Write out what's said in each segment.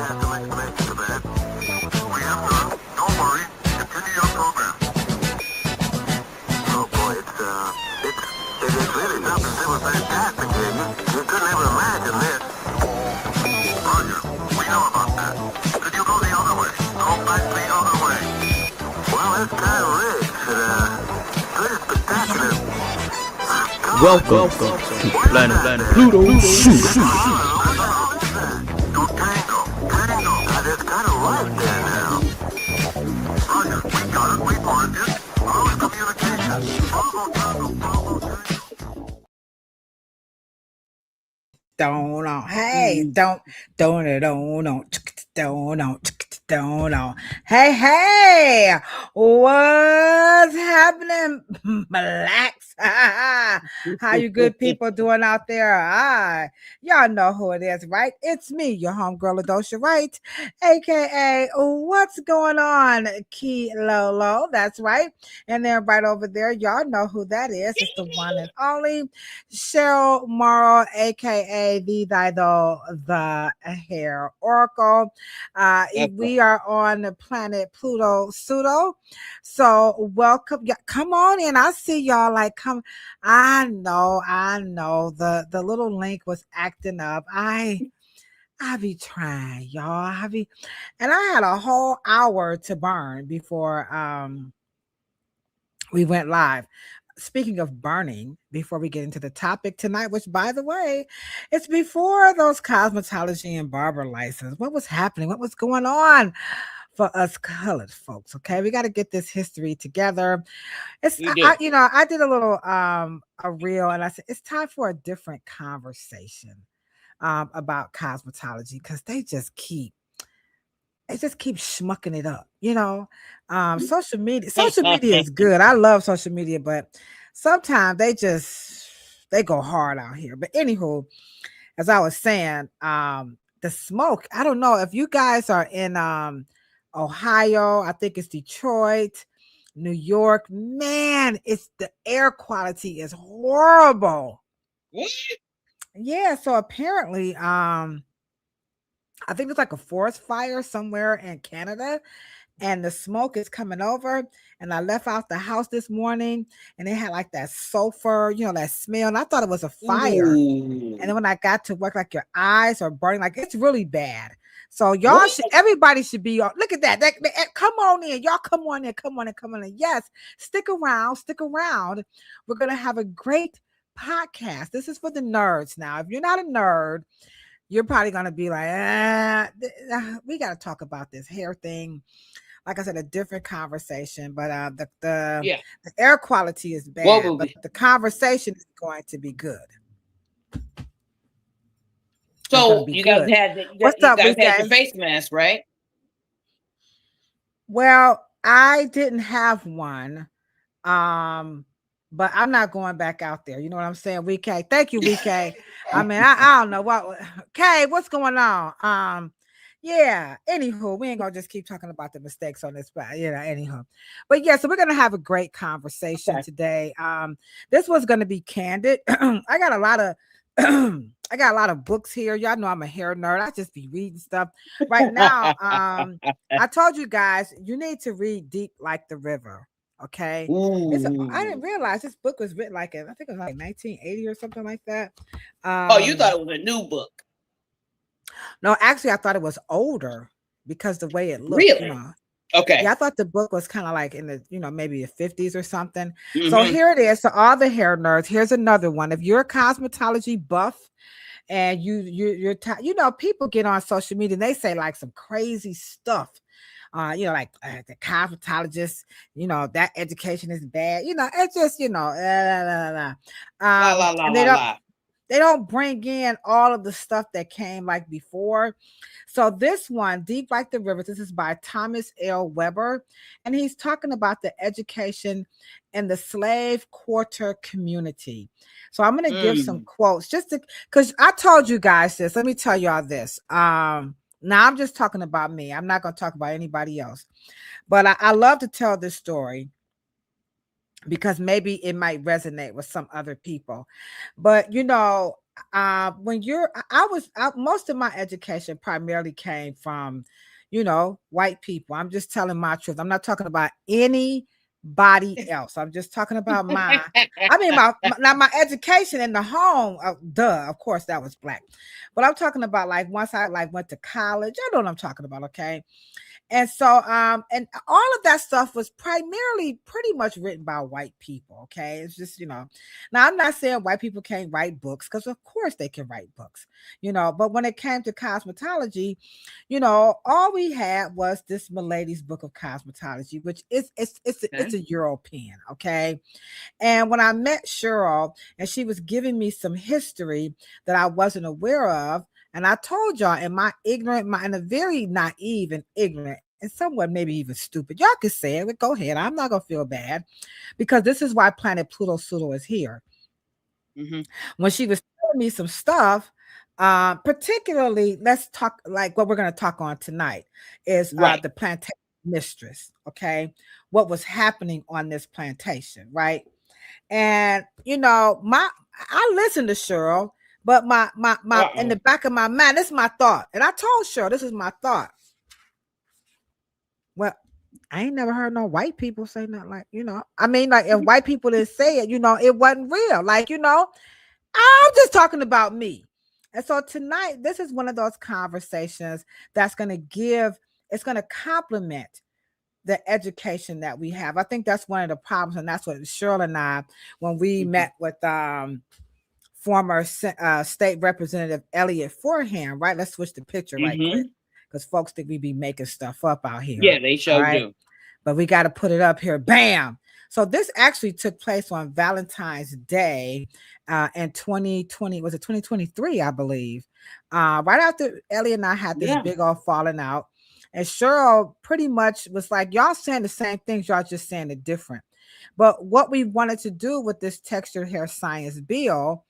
have some explanation for that. We have to. Don't worry. Continue your program. Oh boy, it is really something that was fantastic here. You couldn't ever imagine this. Roger, we know about that. Could you go the other way? Go back the other way. Well, it's kind of rich. Pretty spectacular. Welcome to Planet Pluto Shoot. It's kind of right there now. Roger, we got it. We marked it. Close communication. Hey, what's happening, blacks? How you good people doing out there? Y'all know who it is, right? It's me, your homegirl Ladosha, right? AKA, what's going on, Key Lolo? That's right. And then right over there, y'all know who that is. It's the one and only Cheryl Morrow, AKA the Hair Oracle. We are on the planet Pluto Pseudo. So welcome. Yeah, come on in. I see y'all like come. I know. The little link was acting up. I be trying, y'all. And I had a whole hour to burn before we went live. Speaking of burning, before we get into the topic tonight, which by the way, it's before those cosmetology and barber license. What was happening? What was going on for us colored folks? Okay, we got to get this history together. I did a little a reel, and I said it's time for a different conversation about cosmetology because they just keep schmucking it up, social media is good. I love social media, but sometimes they go hard out here. But anywho, as I was saying, the smoke, I don't know if you guys are in Ohio, I think it's Detroit, New York, man, the air quality is horrible. Yeah, so apparently I think it's like a forest fire somewhere in Canada, and the smoke is coming over. And I left out the house this morning, and it had like that sulfur, that smell. And I thought it was a fire. And then when I got to work, like your eyes are burning, like it's really bad. So y'all everybody should be on. Look at that. Come on in, y'all. Come on in. Yes, stick around. We're gonna have a great podcast. This is for the nerds. Now, if you're not a nerd, you're probably going to be like, we got to talk about this hair thing. Like I said, a different conversation, but the air quality is bad, but the conversation is going to be good. So you guys had your face mask, right? Well, I didn't have one. But I'm not going back out there. You know what I'm saying? WK. Thank you, WK. I mean, I don't know what. Okay, what's going on? Yeah. Anywho, we ain't gonna just keep talking about the mistakes on this, but anyhow. But yeah, so we're gonna have a great conversation today. This was gonna be candid. I got a lot of books here. Y'all know I'm a hair nerd. I just be reading stuff right now. I told you guys you need to read Deep Like the River. Okay, I didn't realize this book was written I think it was like 1980 or something like that. You thought it was a new book? No, actually, I thought it was older because the way it looked. Really? Okay. Yeah, I thought the book was kind of like in the maybe the 50s or something. Mm-hmm. So here it is. So all the hair nerds, here's another one. If you're a cosmetology buff and you're people get on social media and they say like some crazy stuff. The cosmetologist, that education is bad. It's just, they don't bring in all of the stuff that came like before. So this one, Deep Like the River, this is by Thomas L. Weber, and he's talking about the education in the slave quarter community. So I'm going to give some quotes because I told you guys this. Let me tell y'all this. Now I'm just talking about me. I'm not going to talk about anybody else. But I love to tell this story because maybe it might resonate with some other people. But, most of my education primarily came from, white people. I'm just telling my truth. I'm not talking about anybody else. I'm just talking about my education in the home. Of course that was Black, but I'm talking about like once I went to college. I know what I'm talking about. Okay. And so, and all of that stuff was primarily pretty much written by white people. Okay. It's just, now I'm not saying white people can't write books, because of course they can write books, but when it came to cosmetology, all we had was this Milady's Book of Cosmetology, which it's a European. Okay. And when I met Cheryl and she was giving me some history that I wasn't aware of, and I told y'all in my ignorant mind, a very naive and ignorant and somewhat maybe even stupid, y'all can say it, but go ahead. I'm not going to feel bad, because this is why Planet Pluto Pseudo is here. Mm-hmm. When she was telling me some stuff, particularly, let's talk like what we're going to talk on tonight is the plantation mistress. Okay. What was happening on this plantation. Right. And, I listened to Cheryl. But my in the back of my mind, this is my thought. And I told Cheryl, this is my thought. Well, I ain't never heard no white people say nothing like, like if white people didn't say it, it wasn't real. Like, I'm just talking about me. And so tonight, this is one of those conversations that's going to complement the education that we have. I think that's one of the problems. And that's what Cheryl and I, when we met with, former state representative Elliot Foreham, right? Let's switch the picture right quick, because folks think we be making stuff up out here. Yeah, they sure do. But we got to put it up here. Bam! So this actually took place on Valentine's Day in 2020. Was it 2023, I believe? Right after Elliot and I had this big old falling out. And Cheryl pretty much was like, y'all saying the same things, y'all just saying it different. But what we wanted to do with this textured hair science bill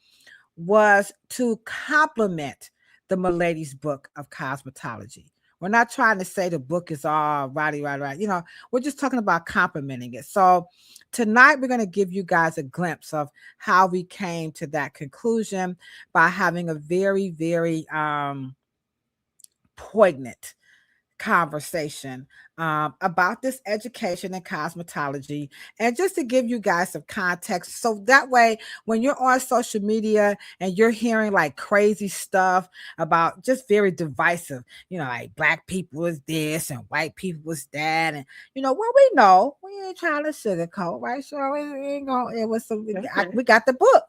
was to complement the Milady's Book of Cosmetology. We're not trying to say the book is all right. We're just talking about complementing it. So tonight we're going to give you guys a glimpse of how we came to that conclusion by having a very, very poignant conversation about this education in cosmetology, and just to give you guys some context, so that way when you're on social media and you're hearing like crazy stuff about just very divisive, like Black people is this and white people is that, and we know we ain't trying to sugarcoat, right? So it was some. We got the book.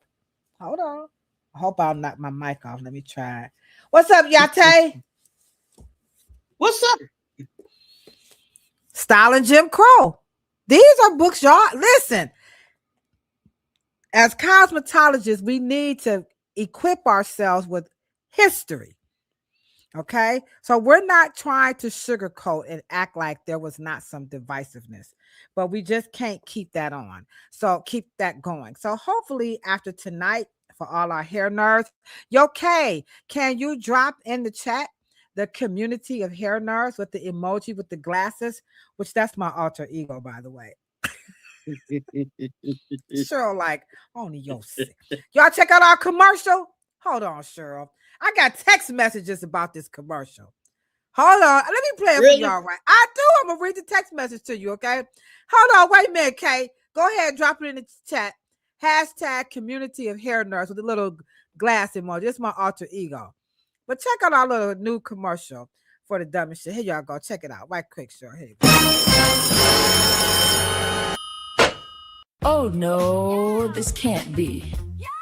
Hold on, I hope I'll knock my mic off. Let me try. What's up, Yate? What's up? Style and Jim Crow. These are books, y'all. Listen, as cosmetologists, we need to equip ourselves with history. Okay? So we're not trying to sugarcoat and act like there was not some divisiveness, but we just can't keep that on. So keep that going. So hopefully after tonight, for all our hair nerds, okay, can you drop in the chat the community of hair nerds with the emoji with the glasses, which that's my alter ego, by the way. Cheryl, like, only your sick. Y'all check out our commercial. Hold on, Cheryl. I got text messages about this commercial. Hold on. Let me play it for y'all, right? I do. I'm going to read the text message to you, okay? Hold on. Wait a minute, Kay. Go ahead. Drop it in the chat. Hashtag community of hair nerds with a little glass emoji. It's my alter ego. But check out our little new commercial for the dumbest shit. Here y'all go. Check it out. Right quick, sure. Here you go. Oh, no. This can't be.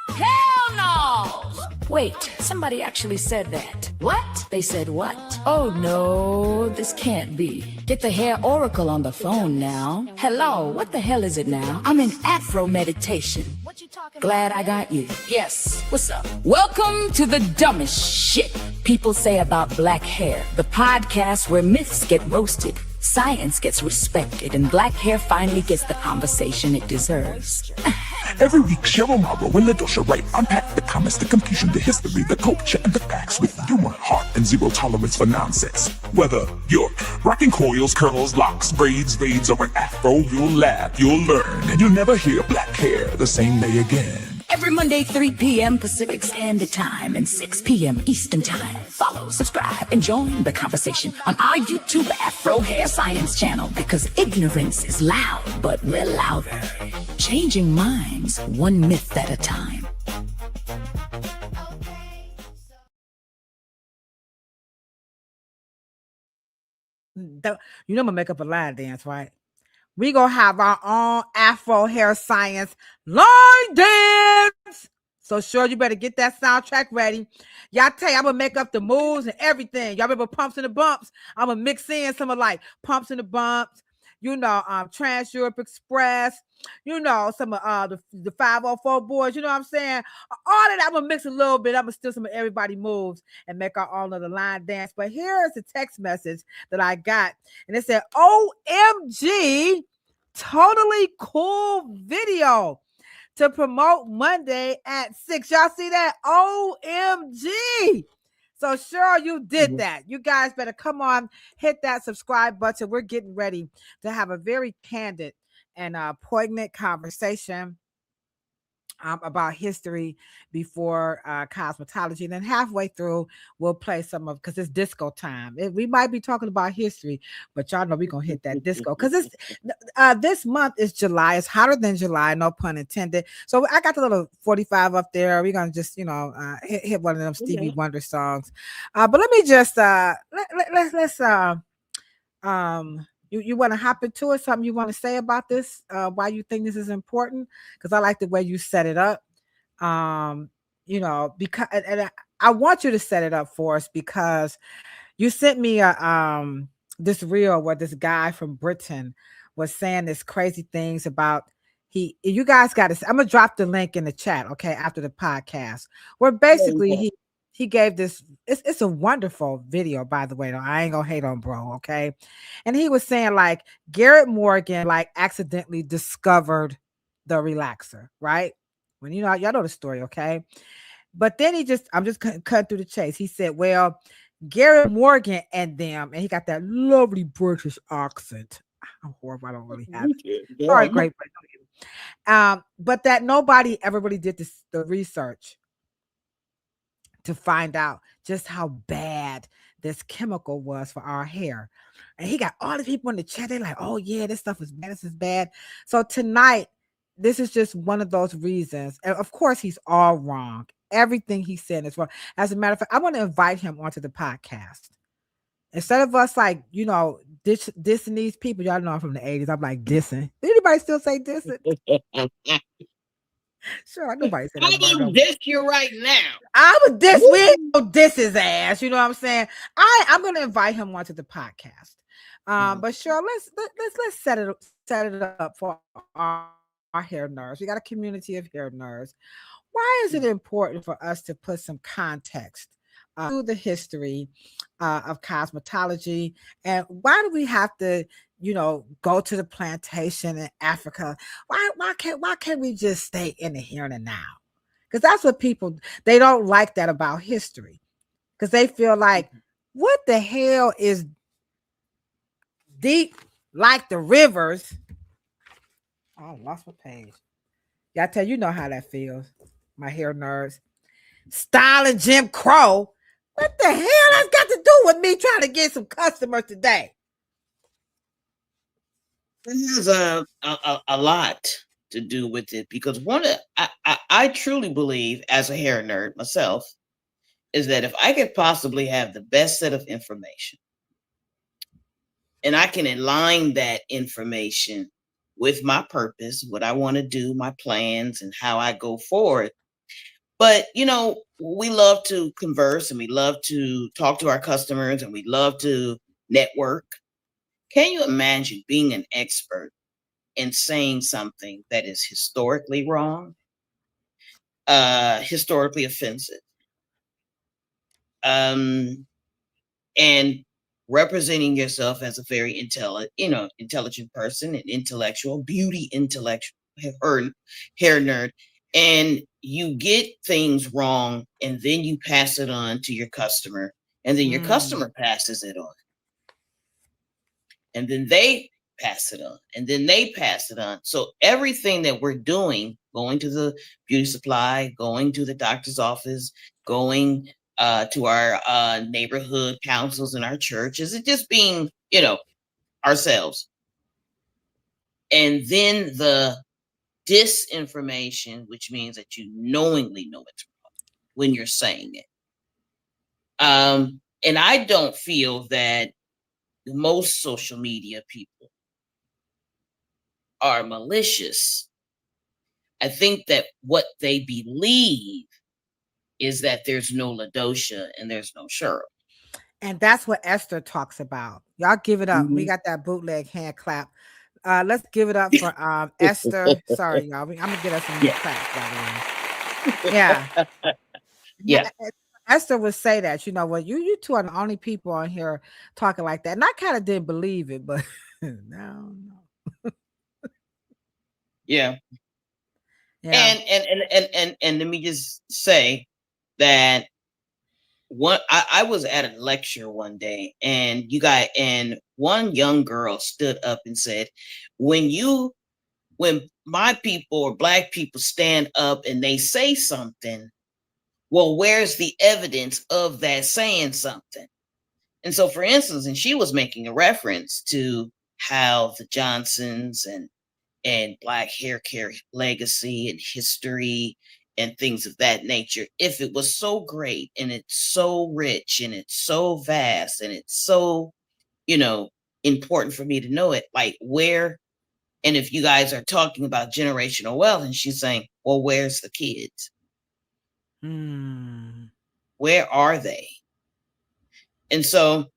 Hell no! Wait, somebody actually said that. What? They said what? Oh, no. This can't be. Get the hair oracle on the phone now. Hello, what the hell is it now? I'm in Afro meditation. What you talking Glad about? I got you. Yes, what's up? Welcome to the dumbest shit people say about black hair. The podcast where myths get roasted, science gets respected, and black hair finally gets the conversation it deserves. Every week, Cheryl, Morrow, and Ladosha Wright unpack the comments, the confusion, the history, the culture, and the facts with humor, heart, and zero tolerance for nonsense. Whether you're rocking coils, curls, locks, braids, or an afro, you'll laugh, you'll learn, and you'll never hear black hair the same way again. Every Monday, 3 p.m. Pacific Standard Time and 6 p.m. Eastern Time. Follow, subscribe, and join the conversation on our YouTube Afro Hair Science channel, because ignorance is loud, but we're louder. Changing minds one myth at a time. You know I'm gonna make up a line dance, right? We gonna have our own Afro Hair Science line dance. So sure, you better get that soundtrack ready. Y'all tell you, I'm gonna make up the moves and everything. Y'all remember Pumps and the Bumps? I'm gonna mix in some of like Pumps and the Bumps, you know, Trans Europe Express, you know, some of the 504 boys, you know what I'm saying? All of that, I'm gonna mix a little bit. I'm gonna steal some of everybody moves and make our own little line dance. But here's a text message that I got, and it said, OMG, totally cool video to promote Monday at 6. Y'all see that? OMG. So Cheryl, you did that. You guys better come on, hit that subscribe button. We're getting ready to have a very candid and poignant conversation about history before cosmetology. And then halfway through, we'll play some of, because it's disco time. We might be talking about history, but y'all know we're going to hit that disco. Because this month is July. It's hotter than July, no pun intended. So I got the little 45 up there. We're going to just, you know, hit one of them Stevie Wonder songs. But let me just, let's you want to hop into it? Something you want to say about this? Why you think this is important? Because I like the way you set it up. You know, because and I want you to set it up for us, because you sent me this reel where this guy from Britain was saying this crazy things about you guys got to. I'm gonna drop the link in the chat, okay, after the podcast, where basically he gave this, it's a wonderful video, by the way, though. I ain't gonna hate on bro, okay? And he was saying like Garrett Morgan like accidentally discovered the relaxer, right? When y'all know the story, okay? But then I'm just cutting through the chase. He said, well, Garrett Morgan and them, and he got that lovely British accent. I'm horrible, I don't really have it. Sorry, great. But that nobody ever really did the research to find out just how bad this chemical was for our hair. And he got all the people in the chat. They're like, oh yeah, this stuff is bad. This is bad. So tonight, this is just one of those reasons. And of course, he's all wrong. Everything he said is wrong. As a matter of fact, I want to invite him onto the podcast. Instead of us like, you know, dissing these people, y'all know I'm from the 80s. I'm like dissing. Anybody still say dissing? Sure, nobody said that. I will diss you right now. I would diss. We ain't gonna diss his ass. You know what I'm saying? I'm gonna invite him onto the podcast. But sure, let's set it up for our hair nerds. We got a community of hair nerds. Why is it important for us to put some context to the history of cosmetology, and why do we have to, you know, go to the plantation in Africa? Why can't we just stay in the here and the now? Because that's what they don't like that about history, because they feel like, what the hell is deep like the rivers? Oh, I lost my page. Y'all tell you know how that feels, my hair nerds. Styling Jim Crow. What the hell that's got to do with me trying to get some customers today? This is a lot to do with it, because I truly believe, as a hair nerd myself, is that if I could possibly have the best set of information, and I can align that information with my purpose, what I want to do, my plans, and how I go forward. But, you know, we love to converse and we love to talk to our customers and we love to network. Can you imagine being an expert and saying something that is historically wrong, historically offensive, and representing yourself as a very intelligent person, an intellectual, beauty intellectual, hair nerd, and you get things wrong, and then you pass it on to your customer, and then your customer passes it on, and then they pass it on, and then they pass it on. So everything that we're doing going to the beauty supply, going to the doctor's office, going to our neighborhood councils in our church? Is it just being, ourselves? And then the disinformation, which means that you knowingly know it's wrong when you're saying it. And I don't feel that most social media people are malicious. I think that what they believe is that there's no Ladosha and there's no Cheryl. And that's what Esther talks about. Y'all give it up. We Mhm. got that bootleg hand clap. Let's give it up for Esther. Sorry, y'all. I'm gonna get us some Yeah. claps, by the way. Yeah. Yeah. Esther would say that, well, you two are the only people on here talking like that. And I kind of didn't believe it, but no. Yeah. Yeah. And let me just say that I was at a lecture one day, and one young girl stood up and said, when my people or Black people stand up and they say something, well, where's the evidence of that saying something? And so, for instance, and she was making a reference to how the Johnsons and Black hair care legacy and history and things of that nature, if it was so great and it's so rich and it's so vast and it's so, important for me to know it, like where, and if you guys are talking about generational wealth, and she's saying, well, where's the kids? Where are they? And so,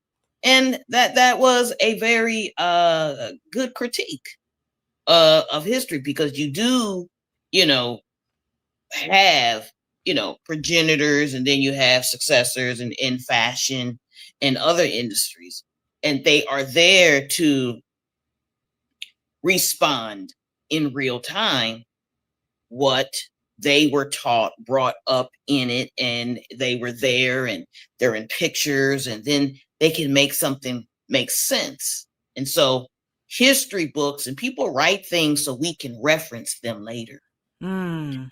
and that was a very good critique of history, because you do, have, progenitors, and then you have successors in fashion and other industries, and they are there to respond in real time what they were taught, brought up in it, and they were there, and they're in pictures, and then they can make something make sense. And so history books, and people write things so we can reference them later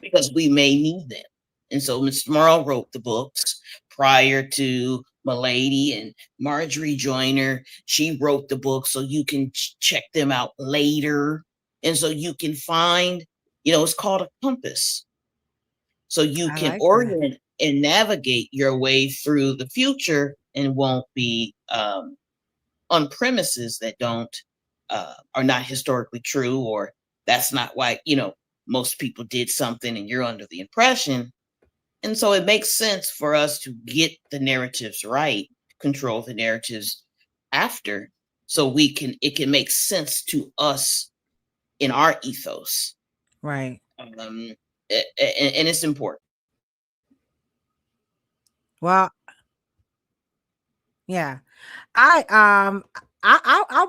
because we may need them. And so Mr. Morrow wrote the books prior to Milady and Marjorie Joyner. She wrote the books so you can check them out later. And so you can find, it's called a compass. So you can orient and navigate your way through the future and won't be on premises that are not historically true, or that's not why, most people did something and you're under the impression. And so it makes sense for us to get the narratives right, control the narratives after, so it can make sense to us in our ethos. Right. And it's important. Well, yeah, I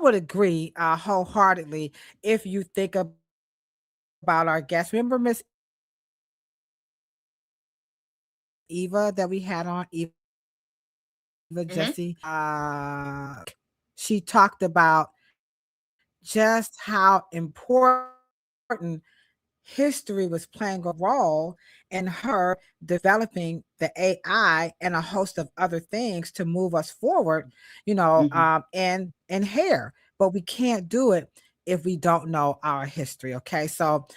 would agree wholeheartedly if you think about our guest. Remember Miss Eva that we had on, Eva Jessy? She talked about just how important history was playing a role in her developing the AI and a host of other things to move us forward, and hair. But we can't do it if we don't know our history. Okay. So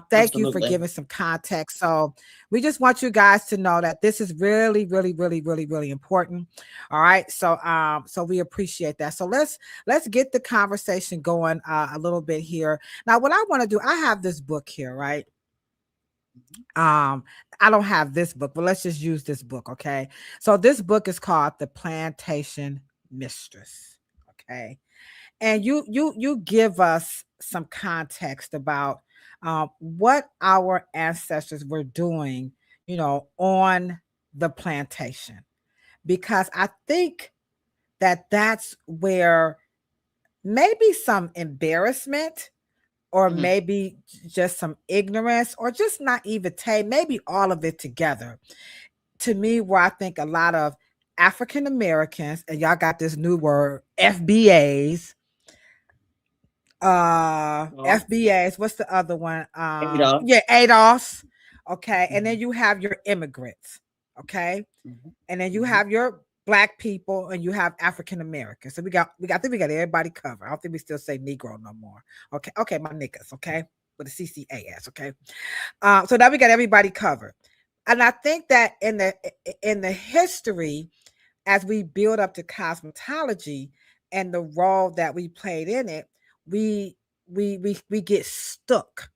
thank you for giving some context. So we just want you guys to know that this is really, really, really, really, really important. All right. So so we appreciate that. So let's get the conversation going a little bit here. Now, what I want to do, I have this book here, right? I don't have this book, but let's just use this book. Okay. So this book is called The Plantation Mistress. Okay. And you give us some context about what our ancestors were doing, on the plantation, because I think that that's where maybe some embarrassment, or maybe just some ignorance, or just naivete, maybe all of it together. To me, where I think a lot of African Americans, and y'all got this new word, FBAs, FBAs. What's the other one? Adolf. Yeah, ADOS. Okay, and then you have your immigrants. Okay, and then you have your Black people, and you have African Americans. So I think we got everybody covered. I don't think we still say Negro no more. Okay, my niggas. Okay, with the CCAS. Okay, so now we got everybody covered, and I think that in the history, as we build up to cosmetology and the role that we played in it, we get stuck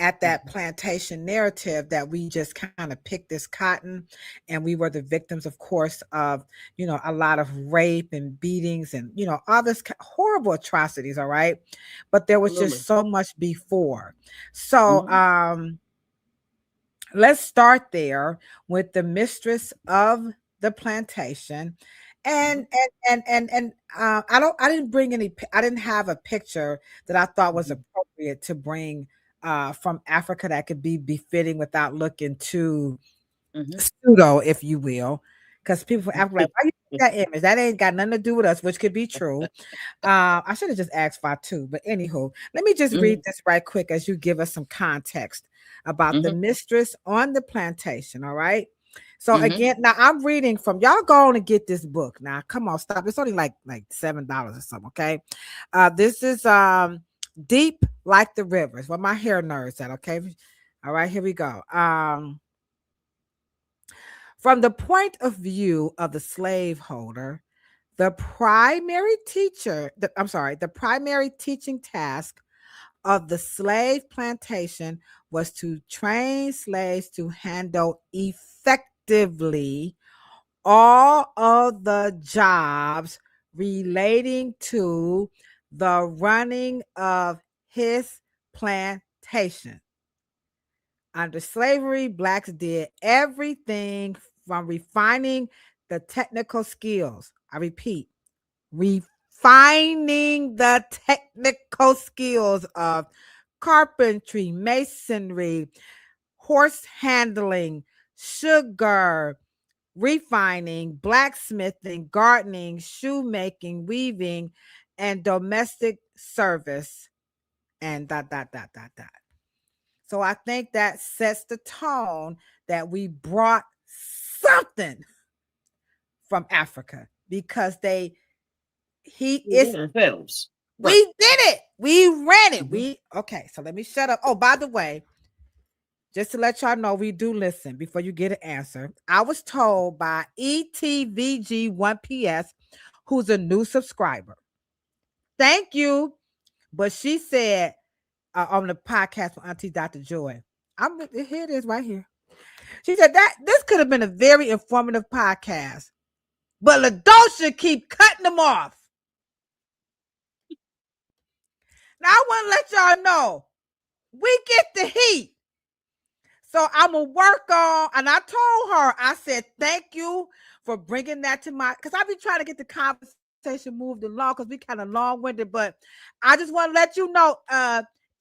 at that plantation narrative that we just kind of picked this cotton, and we were the victims, of course, of a lot of rape and beatings and all this horrible atrocities. All right, but there was just so much before. So let's start there with the mistress of the plantation. And I didn't have a picture that I thought was appropriate to bring from Africa that could be befitting without looking too pseudo, if you will, because people from Africa like, why you put that image? That ain't got nothing to do with us, which could be true. I should have just asked Fatu, but anywho, let me just read this right quick as you give us some context about the mistress on the plantation. All right. So again, now I'm reading from, y'all go on and get this book. Now, come on, stop. It's only like $7 or something. Okay. This is Deep Like the Rivers. What my hair nerds at. Okay. All right, here we go. From the point of view of the slaveholder, the primary teaching task of the slave plantation was to train slaves to handle effectively all of the jobs relating to the running of his plantation. Under slavery, Blacks did everything from refining the technical skills. I repeat, refining the technical skills of carpentry, masonry, horse handling, sugar refining, blacksmithing, gardening, shoemaking, weaving, and domestic service, and ... So I think that sets the tone that we brought something from Africa, because we did it. We ran it. Okay, so let me shut up. Oh, by the way, just to let y'all know, we do listen before you get an answer. I was told by ETVG1PS, who's a new subscriber. Thank you. But she said on the podcast with Auntie Dr. Joy, here it is right here. She said that this could have been a very informative podcast, but Ladosha keep cutting them off. Now I want to let y'all know we get the heat. So I'm going to work on, and I told her, I said, thank you for bringing that to because I've been trying to get the conversation moved along because we kind of long-winded, but I just want to let you know,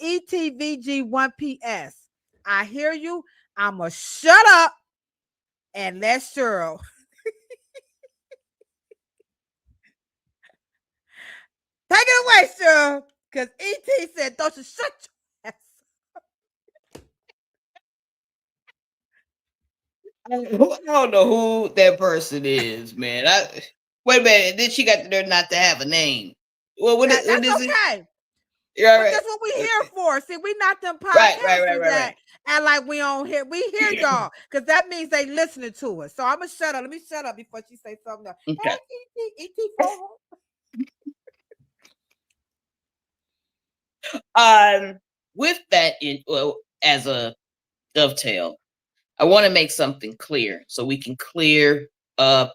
ETVG1PS, I hear you. I'm going to shut up and let Cheryl. Take it away, Cheryl, because ET said, don't you shut your ass up. I don't know who that person is, man. Wait a minute. Then she got the nerve not to have a name. Well, what is okay. it? Yeah, right. That's what we here for. See, we not them podcasters right. And like we on here. We hear y'all, because that means they listening to us. So I'm gonna shut up. Let me shut up before she say something else. Okay. Hey, ET. With that, as a dovetail, I want to make something clear so we can clear up.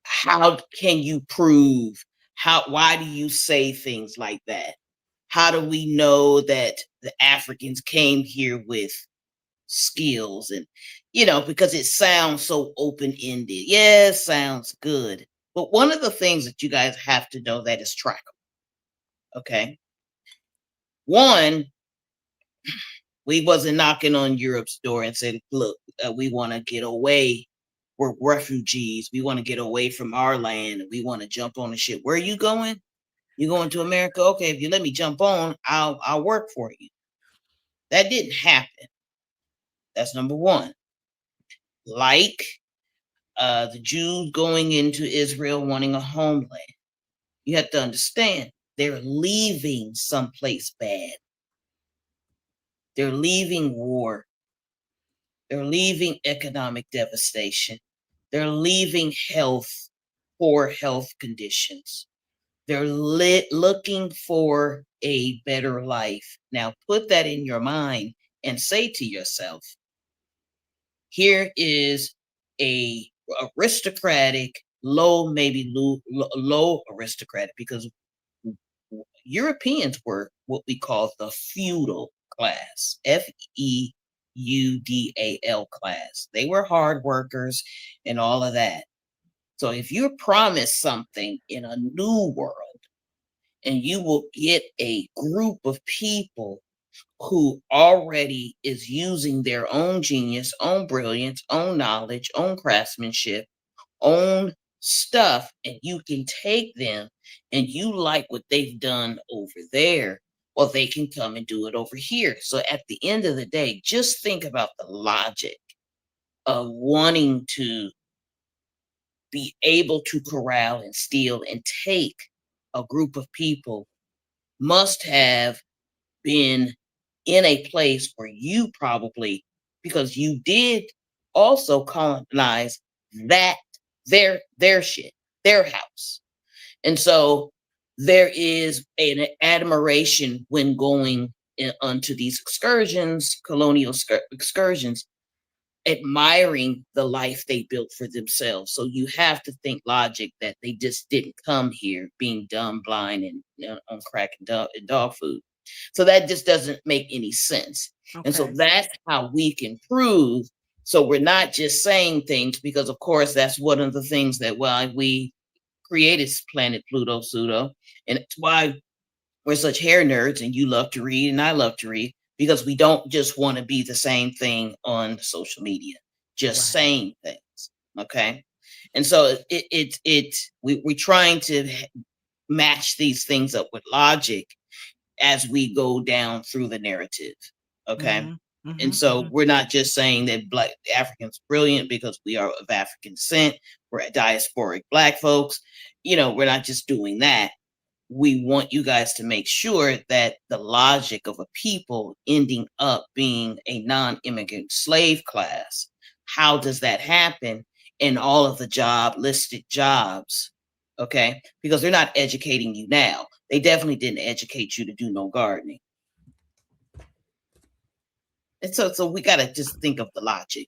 How can you prove? Why do you say things like that? How do we know that the Africans came here with skills? And, because it sounds so open-ended. Yeah, it sounds good. But one of the things that you guys have to know that is trackable. Okay. One, we wasn't knocking on Europe's door and said, look, we want to get away. We're refugees. We want to get away from our land. We want to jump on the ship. Where are you going? You going to America? Okay, if you let me jump on, I'll work for you. That didn't happen. That's number one. Like the Jews going into Israel wanting a homeland. You have to understand, they're leaving someplace bad. They're leaving war. They're leaving economic devastation. They're leaving poor health conditions. They're looking for a better life. Now, put that in your mind and say to yourself, here is a aristocratic, low aristocratic, because Europeans were what we call the feudal class, feudal class. They were hard workers and all of that. So if you're promised something in a new world, and you will get a group of people who already is using their own genius, own brilliance, own knowledge, own craftsmanship, own stuff, and you can take them and you like what they've done over there, well, they can come and do it over here. So at the end of the day, just think about the logic of wanting to be able to corral and steal and take a group of people must have been in a place where you probably, because you did also colonize that their shit, their house. And so there is an admiration when going onto these excursions, colonial excursions, admiring the life they built for themselves. So you have to think logic that they just didn't come here being dumb, blind, and on crack and dog food. So that just doesn't make any sense. Okay. And so that's how we can prove. So we're not just saying things because, of course, that's one of the things that we created planet Pluto pseudo. And it's why we're such hair nerds, and you love to read and I love to read, because we don't just want to be the same thing on social media, just saying things. Okay. And so we're trying to match these things up with logic as we go down through the narrative. Okay. Mm-hmm, and so we're not just saying that Black Africans brilliant because we are of African descent. We're diasporic Black folks. We're not just doing that. We want you guys to make sure that the logic of a people ending up being a non-immigrant slave class, how does that happen in all of the listed jobs? Okay. Because they're not educating you now. They definitely didn't educate you to do no gardening. And so we got to just think of the logic.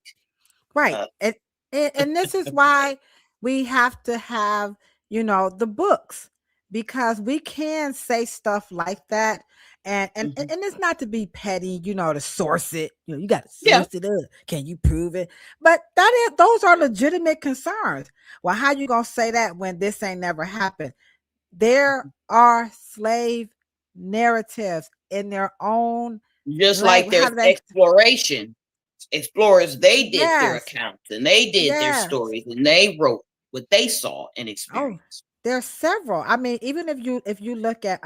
Right. And this is why we have to have, the books, because we can say stuff like that. And it's not to be petty, to source it. You got to source it up. Can you prove it? But those are legitimate concerns. Well, how you going to say that when this ain't never happened? There are slave narratives in their own. Just like there's exploration. Explorers, they did their accounts and they did their stories and they wrote what they saw and experienced. There's several. I mean, even if you look at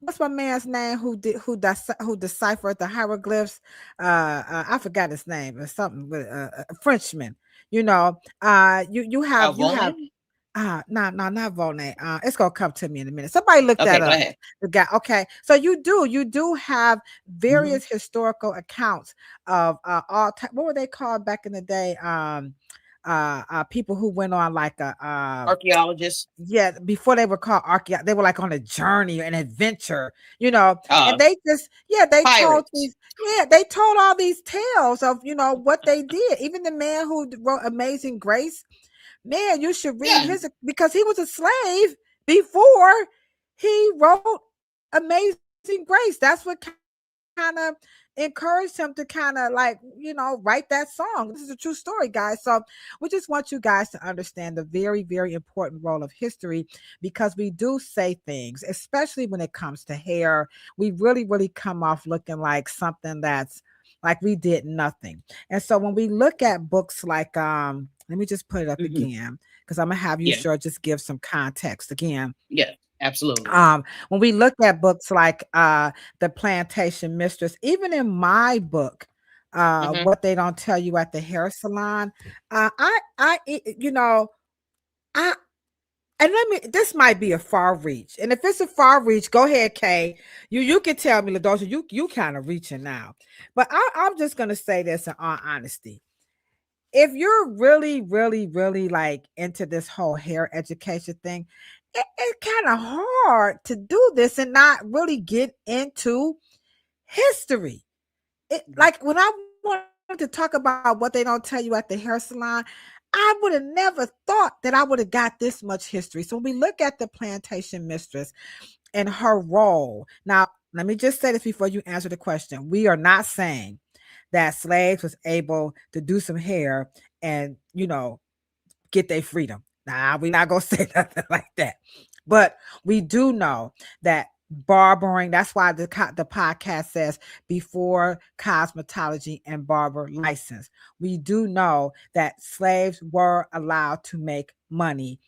what's my man's name who deciphered the hieroglyphs? I forgot his name. Or something with a Frenchman. You have no, not Volney. It's gonna come to me in a minute. Somebody look that up. The guy. Okay, so you do have various historical accounts of all what were they called back in the day? People who went on like archaeologists. Yeah, before they were called archaeologists, they were like on a journey, an adventure. And they just they told all these tales of what they did. Even the man who wrote Amazing Grace. Man, you should read his, because he was a slave before he wrote Amazing Grace. That's what kind of encouraged him to kind of write that song. This is a true story, guys. So we just want you guys to understand the very, very important role of history, because we do say things, especially when it comes to hair. We really, really come off looking like something that's like we did nothing. And so when we look at books like, let me just put it up again, because I'm going to have you sure just give some context again. Yeah, Absolutely. When we look at books like The Plantation Mistress, even in my book, What They Don't Tell You at the Hair Salon, this might be a far reach. And if it's a far reach, go ahead, Kay. You can tell me, Ladosha, you kind of reaching now. But I'm just gonna say this in all honesty. If you're really, really, really like into this whole hair education thing, it's kind of hard to do this and not really get into history. Like when I wanted to talk about what they don't tell you at the hair salon, I would have never thought that I would have got this much history. So when we look at the plantation mistress and her role, now let me just say this before you answer the question. We are not saying that slaves was able to do some hair and get their freedom. Nah, we're not gonna say nothing like that. But we do know that barbering, that's why the podcast says before cosmetology and barber license. We do know that slaves were allowed to make money.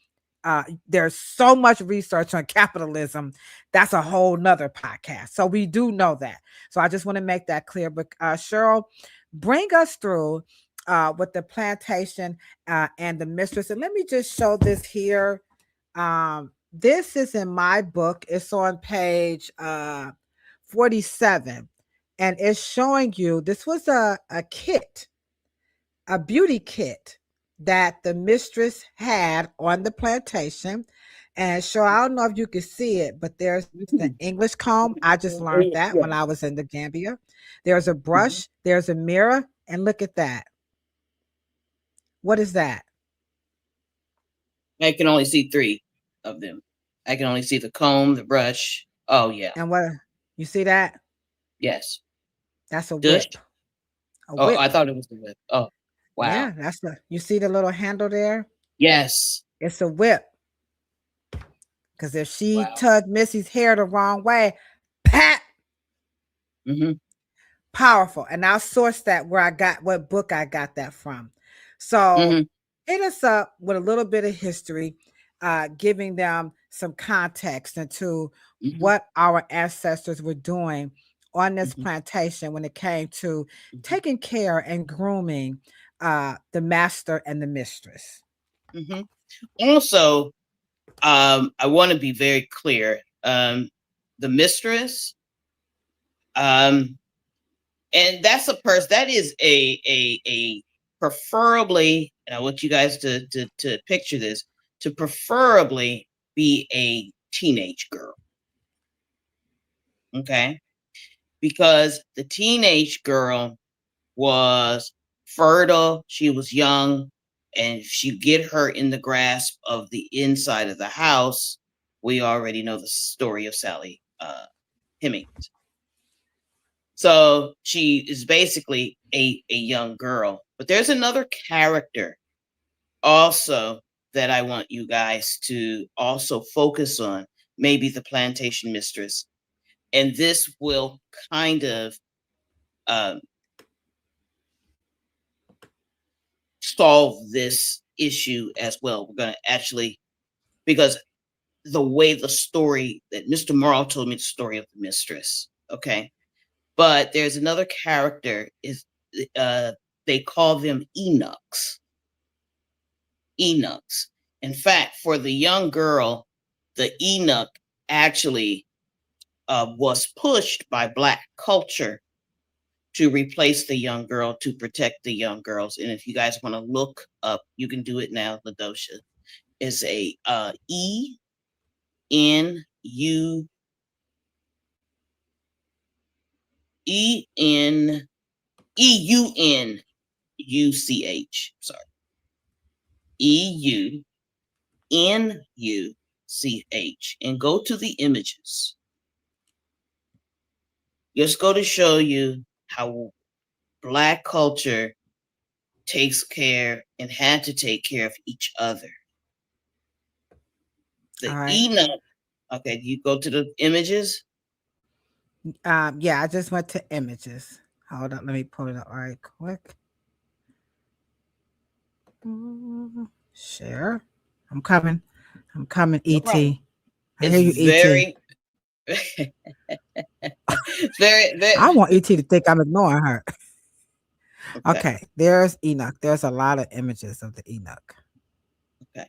There's so much research on capitalism. That's a whole nother podcast. So we do know that. So I just want to make that clear. But Cheryl, bring us through with the plantation and the mistress. And let me just show this here. This is in my book. It's on page 47. And it's showing you, this was a kit, a beauty kit that the mistress had on the plantation. And sure, I don't know if you can see it, but there's the English comb. I just learned that when I was in the Gambia. There's a brush, there's a mirror, and look at that. What is that? I can only see 3 of them. I can only see the comb, the brush. Oh yeah. And what you see that? Yes. That's a whip. Oh, whip. I thought it was the whip. Oh, wow. Yeah, you see the little handle there? Yes. It's a whip. Because if she tugged Missy's hair the wrong way, pat. Powerful. And I'll source that where I got what book I got that from. So hit us up with a little bit of history, giving them some context into what our ancestors were doing on this plantation when it came to taking care and grooming the master and the mistress. Also, I want to be very clear. The mistress, and that's a person that is a preferably, and I want you guys to picture this, to preferably be a teenage girl. Okay? Because the teenage girl was fertile, she was young, and if you get her in the grasp of the inside of the house, we already know the story of Sally Hemings. So she is basically a young girl. But there's another character also that I want you guys to also focus on, maybe the plantation mistress. And this will kind of solve this issue as well. We're going to actually, because the way the story that Mr. Morrow told me, the story of the mistress, okay? But there's another character, is they call them eunuchs. Eunuchs. In fact, for the young girl, the eunuch actually was pushed by Black culture to replace the young girl, to protect the young girls. And if you guys want to look up, you can do it now. Ladosha is a EUNUCH. Sorry. EUNUCH. And go to the images. Just go to show you how Black culture takes care and had to take care of each other. The eunuch. Okay, you go to the images. Yeah, I just went to images. Hold on, let me pull it up right quick. Share. I'm coming, No ET. I hear you, It's ET. very. I want ET to think I'm ignoring her. Okay. Okay, there's Enoch. There's a lot of images of the Enoch. Okay.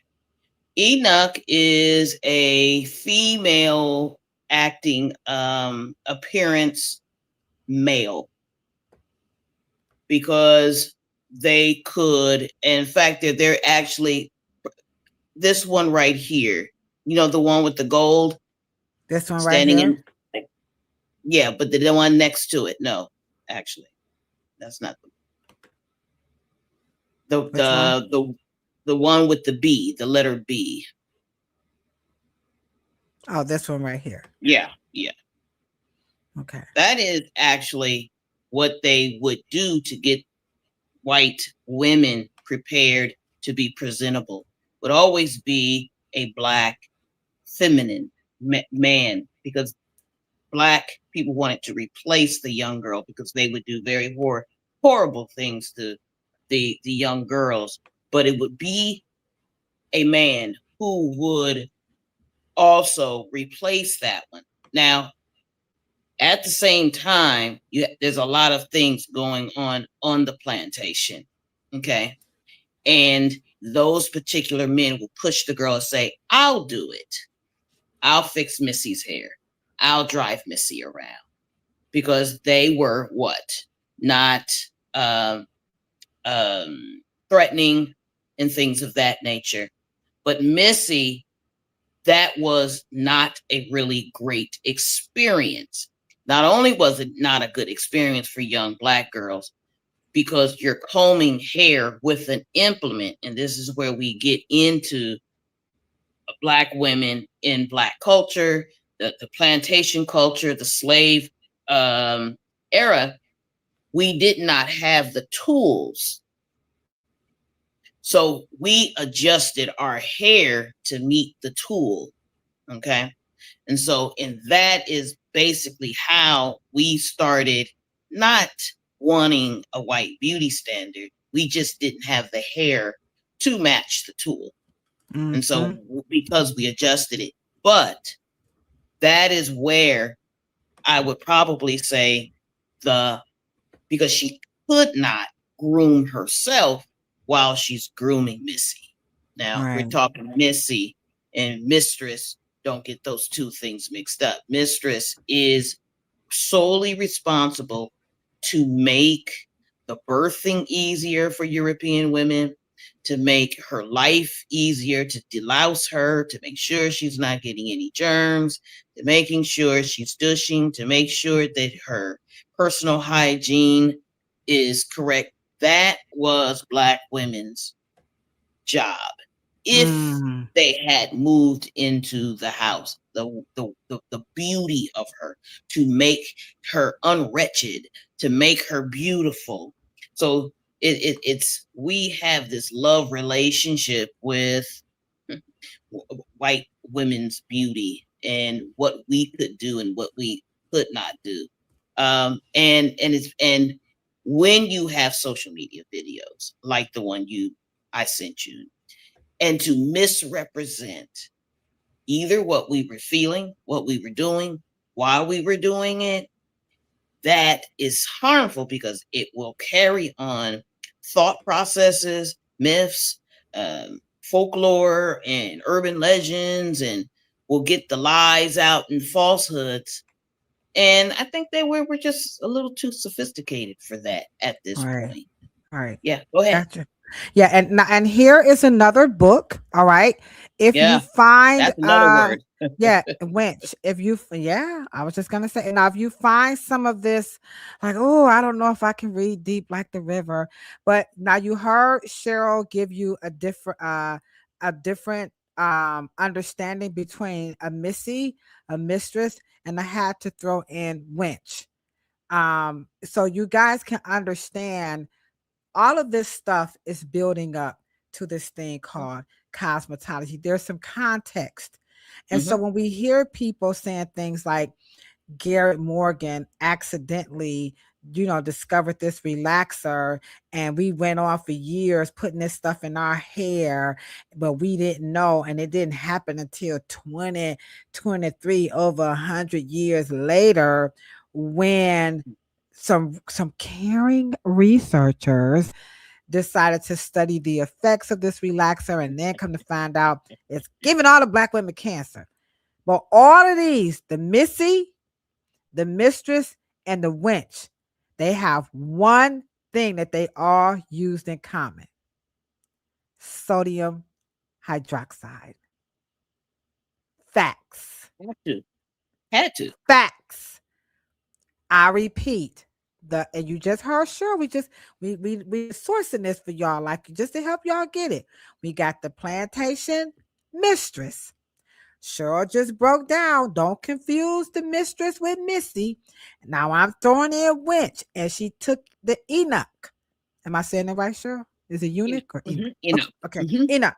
Enoch is a female acting appearance male because they could, in fact, they're actually this one right here, the one with the gold This one right standing here. yeah, but the one next to it, no, actually, that's not the one with the B, the letter B. Oh, this one right here. Yeah. Okay. That is actually what they would do to get white women prepared to be presentable. Would always be a Black feminine man, because Black people wanted to replace the young girl because they would do very horrible things to the young girls. But it would be a man who would also replace that one. Now, at the same time, there's a lot of things going on the plantation, okay? And those particular men will push the girl and say, I'll do it. I'll fix Missy's hair. I'll drive Missy around. Because they were what? Not threatening and things of that nature. But Missy, that was not a really great experience. Not only was it not a good experience for young Black girls, because you're combing hair with an implement, and this is where we get into Black women in Black culture, the plantation culture, the slave era. We did not have the tools. So we adjusted our hair to meet the tool, okay? And so, and that is basically how we started not wanting a white beauty standard. We just didn't have the hair to match the tool. Mm-hmm. And so, because we adjusted it, but that is where I would probably say because she could not groom herself while she's grooming Missy. Now, we're talking Missy and mistress. Don't get those two things mixed up. Mistress is solely responsible to make the birthing easier for European women, to make her life easier, to delouse her, to make sure she's not getting any germs, to making sure she's douching, to make sure that her personal hygiene is correct. That was Black women's job. If they had moved into the house, the beauty of her, to make her unwretched, to make her beautiful. So it's we have this love relationship with white women's beauty and what we could do and what we could not do. And when you have social media videos like the one I sent you, and to misrepresent either what we were feeling, what we were doing, why we were doing it, that is harmful because it will carry on thought processes, myths, folklore, and urban legends, and will get the lies out and falsehoods. And I think that we're just a little too sophisticated for that at this point. All right. Yeah, go ahead. Gotcha. Yeah, and here is another book. All right. If you find that's another word. Wench. I was just gonna say. Now, if you find some of this, like, oh, I don't know if I can read deep like the river, but now you heard Cheryl give you a different understanding between a Missy, a mistress, and I had to throw in wench. So you guys can understand all of this stuff is building up to this thing called cosmetology. There's some context. And so when we hear people saying things like Garrett Morgan accidentally discovered this relaxer, and we went on for years putting this stuff in our hair, but we didn't know, and it didn't happen until 2023, over 100 years later, when some caring researchers decided to study the effects of this relaxer, and then come to find out it's giving all the Black women cancer. But all of these, the Missy, the Mistress, and the Wench, they have one thing that they all used in common: sodium hydroxide. Facts. Had to. Facts. I repeat, and you just heard, sure, we sourcing this for y'all, like, just to help y'all get it. We got the plantation mistress. Cheryl just broke down. Don't confuse the mistress with Missy. Now I'm throwing in Wench, and she took the Enoch. Am I saying it right, Cheryl? Is it eunuch or Enoch? Enoch. Okay, Enoch.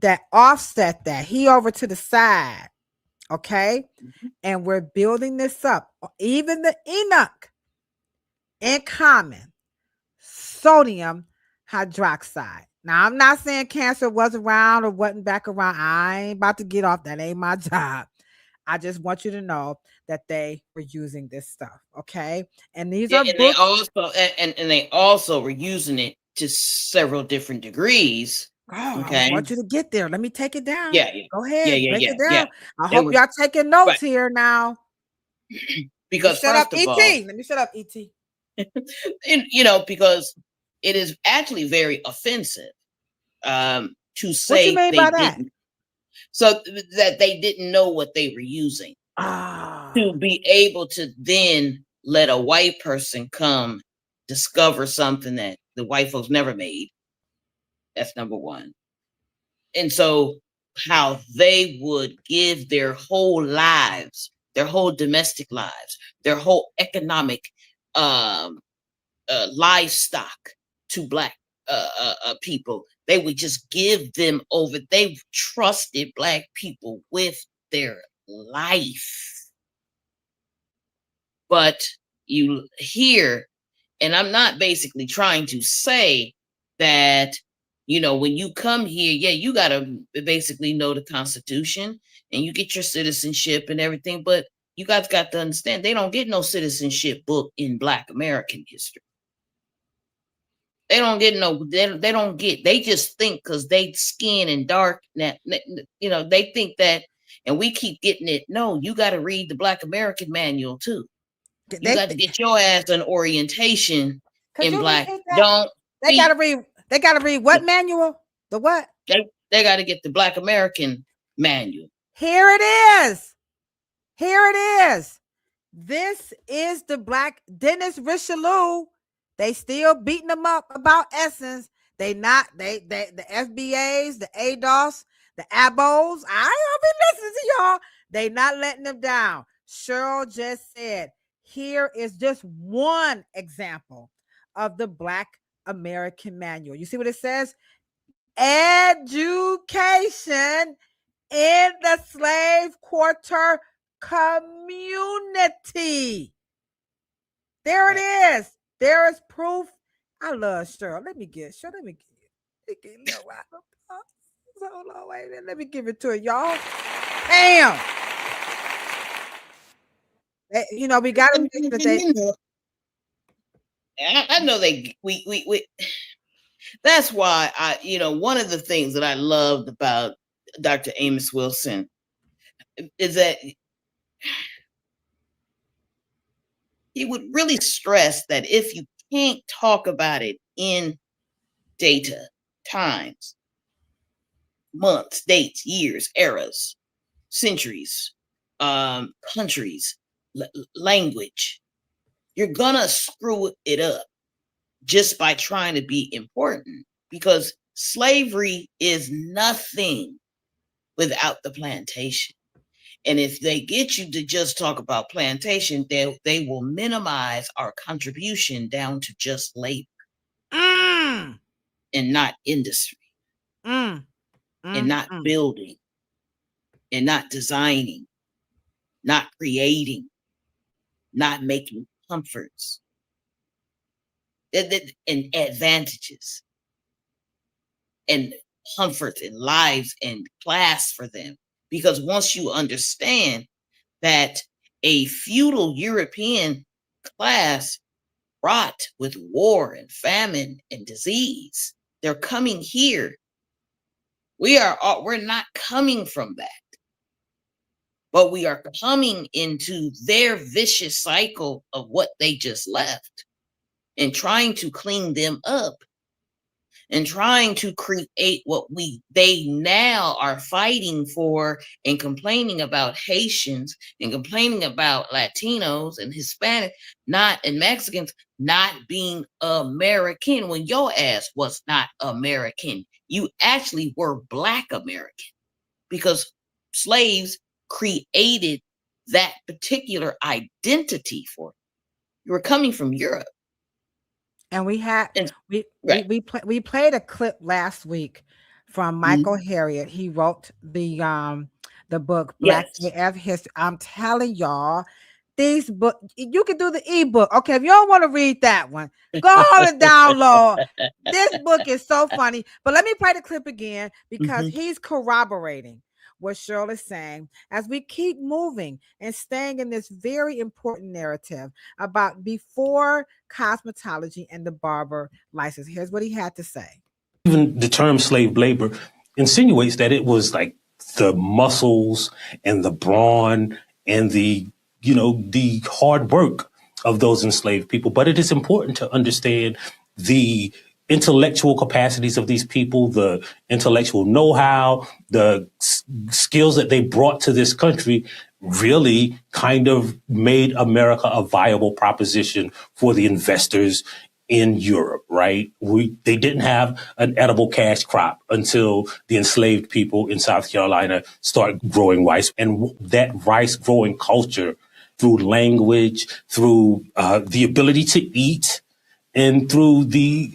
That offset that. He over to the side. Okay? And we're building this up. Even the Enoch, in common, sodium hydroxide. Now, I'm not saying cancer was around or wasn't back around. I ain't about to get off. That ain't my job. I just want you to know that they were using this stuff. Okay. And these are books. They also were using it to several different degrees. Oh, okay. I want you to get there. Let me take it down. Yeah. Go ahead. Break it down. Yeah. I hope y'all taking notes here now. Because shut up, first of all, let me shut up, E.T. Because it is actually very offensive to say what you mean by that? So that they didn't know what they were using. To be able to then let a white person come discover something that the white folks never made. That's number one. And so how they would give their whole lives, their whole domestic lives, their whole economic livestock to Black people. They would just give them over. They trusted Black people with their life. But you hear, and I'm not basically trying to say that, when you come here, you got to basically know the Constitution and you get your citizenship and everything. But you guys got to understand, they don't get no citizenship book in Black American history. They don't get they just think because they skin and dark, that, they think that, and we keep getting it. No, you got to read the Black American manual too. You got to get your ass an orientation in Black. They got to read what manual? The what? They got to get the Black American manual. Here it is. This is the Black Dennis Richelieu. They still beating them up about essence. The FBAs, the ADOS, the ABOs. I'll be listening to y'all. They not letting them down. Cheryl just said, here is just one example of the Black American manual. You see what it says? Education in the slave quarter community. There it is. There is proof. I love Cheryl. Let me get it. Hold on, wait a minute. Let me give it to her, y'all. Bam. We got to make sure I know we that's why one of the things that I loved about Dr. Amos Wilson is that he would really stress that if you can't talk about it in data, times, months, dates, years, eras, centuries, countries, language, you're gonna screw it up just by trying to be important, because slavery is nothing without the plantation. And if they get you to just talk about plantation, they will minimize our contribution down to just labor and not industry and not building and not designing, not creating, not making comforts, and advantages and comfort and lives and class for them. Because once you understand that a feudal European class wrought with war and famine and disease, they're coming here. We're not coming from that, but we are coming into their vicious cycle of what they just left and trying to clean them up and trying to create what they now are fighting for and complaining about Haitians and complaining about Latinos and Hispanic and Mexicans not being American when your ass was not American. You actually were Black American because slaves created that particular identity for you. You were coming from Europe. And we had right. we played a clip last week from Michael Harriot. He wrote the book Black AF History. I'm telling y'all, these book you can do the ebook. Okay, if you don't want to read that one, go on and download. This book is so funny. But let me play the clip again because he's corroborating what Cheryl is saying as we keep moving and staying in this very important narrative about before cosmetology and the barber license. Here's what he had to say. Even the term slave labor insinuates that it was like the muscles and the brawn and the hard work of those enslaved people. But it is important to understand the intellectual capacities of these people, the intellectual know-how, the skills that they brought to this country really kind of made America a viable proposition for the investors in Europe, right? They didn't have an edible cash crop until the enslaved people in South Carolina started growing rice. And that rice growing culture through language, through the ability to eat, and through the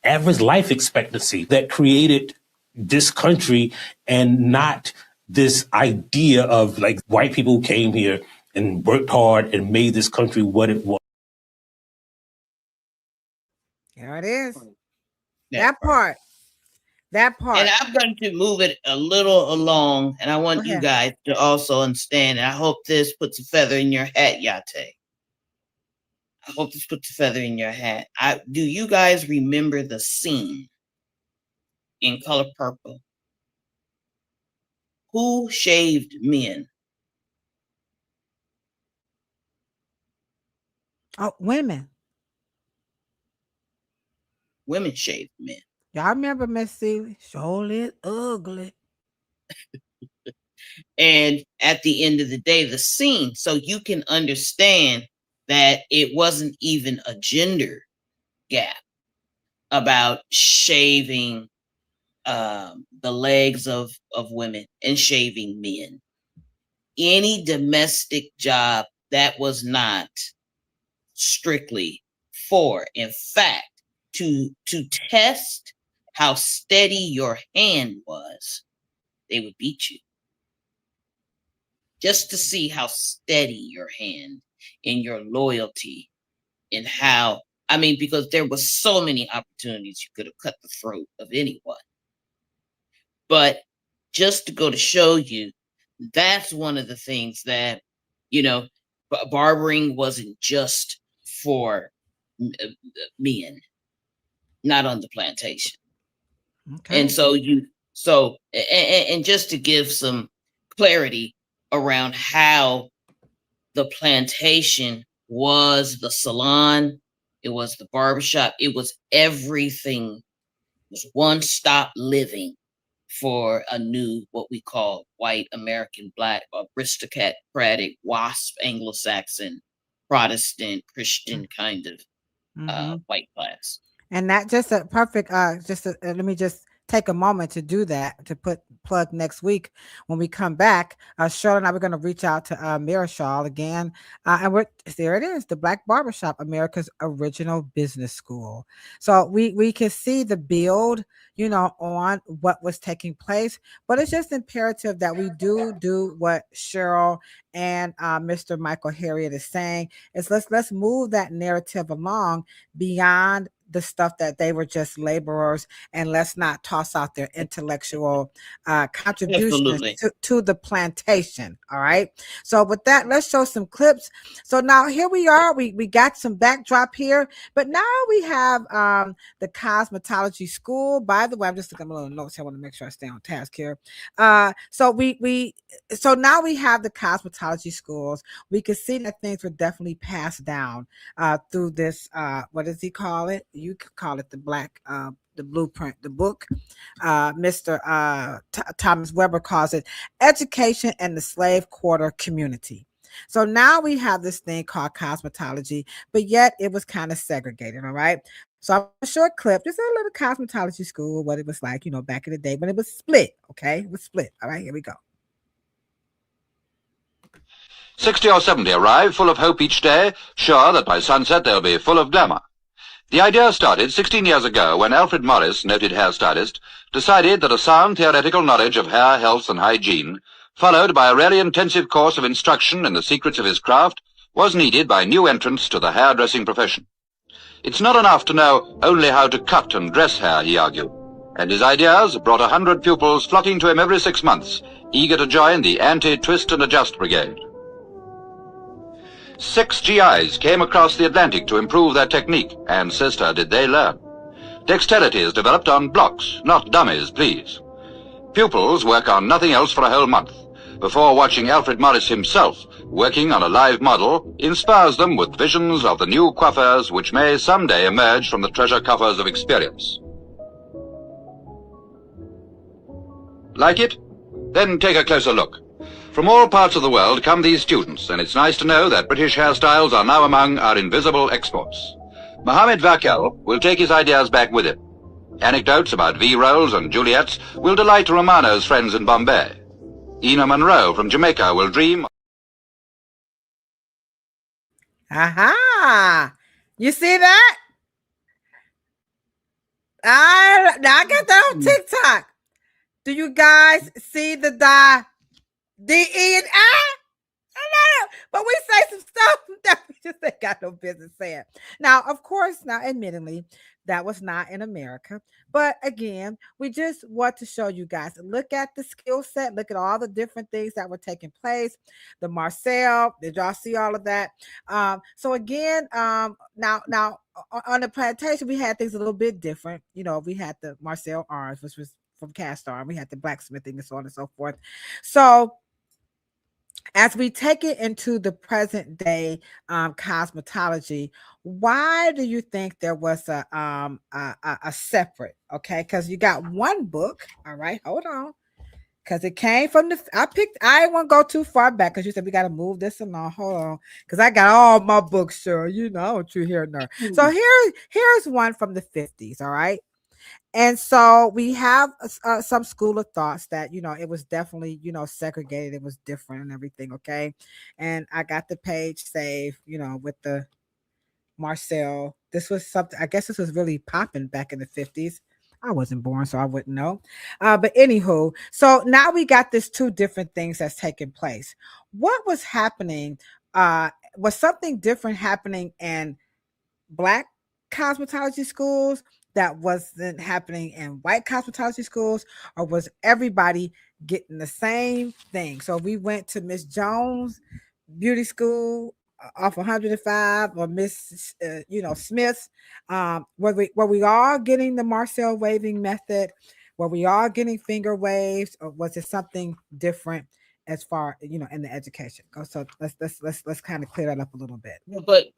average life expectancy that created this country, and not this idea of like white people who came here and worked hard and made this country what it was. There it is. That part. And I'm going to move it a little along, and I want you guys to also understand, and I hope this puts a feather in your hat, Yate. I hope this puts a feather in your hat. Do you guys remember the scene in Color Purple? Who shaved men? Oh, women. Women shaved men. Y'all remember Miss Seeley? Surely ugly. And at the end of the day, the scene, so you can understand that it wasn't even a gender gap about shaving the legs of women and shaving men. Any domestic job that was not strictly for, in fact, to test how steady your hand was, they would beat you. Just to see how steady your hand and your loyalty and how, because there was so many opportunities you could have cut the throat of anyone. But just to go to show you, that's one of the things that, barbering wasn't just for men, not on the plantation. Okay. And and just to give some clarity around how the plantation was the salon, it was the barbershop, it was everything. It was one-stop living for a new, what we call white American, Black, aristocratic, WASP, Anglo-Saxon, Protestant, Christian kind of white class. And that just a perfect, let me just take a moment to do that, to plug next week when we come back. Cheryl and I, we're going to reach out to Marisol again. And there it is, the Black Barbershop, America's original business school. So we can see the build, on what was taking place, but it's just imperative that we do what Cheryl and Mr. Michael Harriet is saying, is let's move that narrative along beyond the stuff that they were just laborers, and let's not toss out their intellectual contributions to the plantation. All right. So with that, let's show some clips. So now here we are. We got some backdrop here, but now we have the cosmetology school. By the way, I'm just looking at my little notes here. I want to make sure I stay on task here. So now we have the cosmetology schools. We can see that things were definitely passed down through this. What does he call it? You could call it the blueprint, the book. Mr. Thomas Weber calls it Education and the Slave Quarter Community. So now we have this thing called cosmetology, but yet it was kind of segregated. All right. So I'm a short clip, just a little cosmetology school, what it was like, back in the day when it was split. Okay. It was split. All right. Here we go. 60 or 70 arrive, full of hope each day, sure that by sunset they'll be full of glamour. The idea started 16 years ago when Alfred Morris, noted hairstylist, decided that a sound theoretical knowledge of hair health and hygiene, followed by a really intensive course of instruction in the secrets of his craft, was needed by new entrants to the hairdressing profession. It's not enough to know only how to cut and dress hair, he argued, and his ideas brought 100 pupils flocking to him every 6 months, eager to join the anti-twist and adjust brigade. 6 GIs came across the Atlantic to improve their technique, and sister did they learn. Dexterity is developed on blocks, not dummies, please. Pupils work on nothing else for a whole month, before watching Alfred Morris himself, working on a live model, inspires them with visions of the new coiffures which may someday emerge from the treasure coffers of experience. Like it? Then take a closer look. From all parts of the world come these students, and it's nice to know that British hairstyles are now among our invisible exports. Mohammed Vakel will take his ideas back with him. Anecdotes about V-rolls and Juliets will delight Romano's friends in Bombay. Ina Monroe from Jamaica will dream. Aha! You see that? I got that on TikTok. Do you guys see the D-E and I? But we say some stuff that we just ain't got no business saying. Now, of course, admittedly, that was not in America. But again, we just want to show you guys, look at the skill set, look at all the different things that were taking place. The Marcel, did y'all see all of that? So again, now on the plantation, we had things a little bit different. We had the Marcel arms, which was from cast iron. We had the blacksmithing and so on and so forth. So as we take it into the present day cosmetology, why do you think there was a separate? Okay, because you got one book. All right, hold on, because it came from I won't go too far back because you said we got to move this along. Hold on, because I got all my books, sure. I want you here now. So here's one from the 50s. All right. And so we have some school of thoughts that, it was definitely, segregated. It was different and everything. Okay. And I got the page saved, with the Marcel. This was something, I guess this was really popping back in the 50s. I wasn't born, so I wouldn't know. But anywho, so now we got this 2 different things that's taking place. What was happening? Was something different happening in Black cosmetology schools that wasn't happening in white cosmetology schools, or was everybody getting the same thing? So we went to Miss Jones Beauty School off 105, or Miss Smith's. Were we all getting the Marcel waving method? Were we all getting finger waves, or was it something different as far in the education? So let's kind of clear that up a little bit. But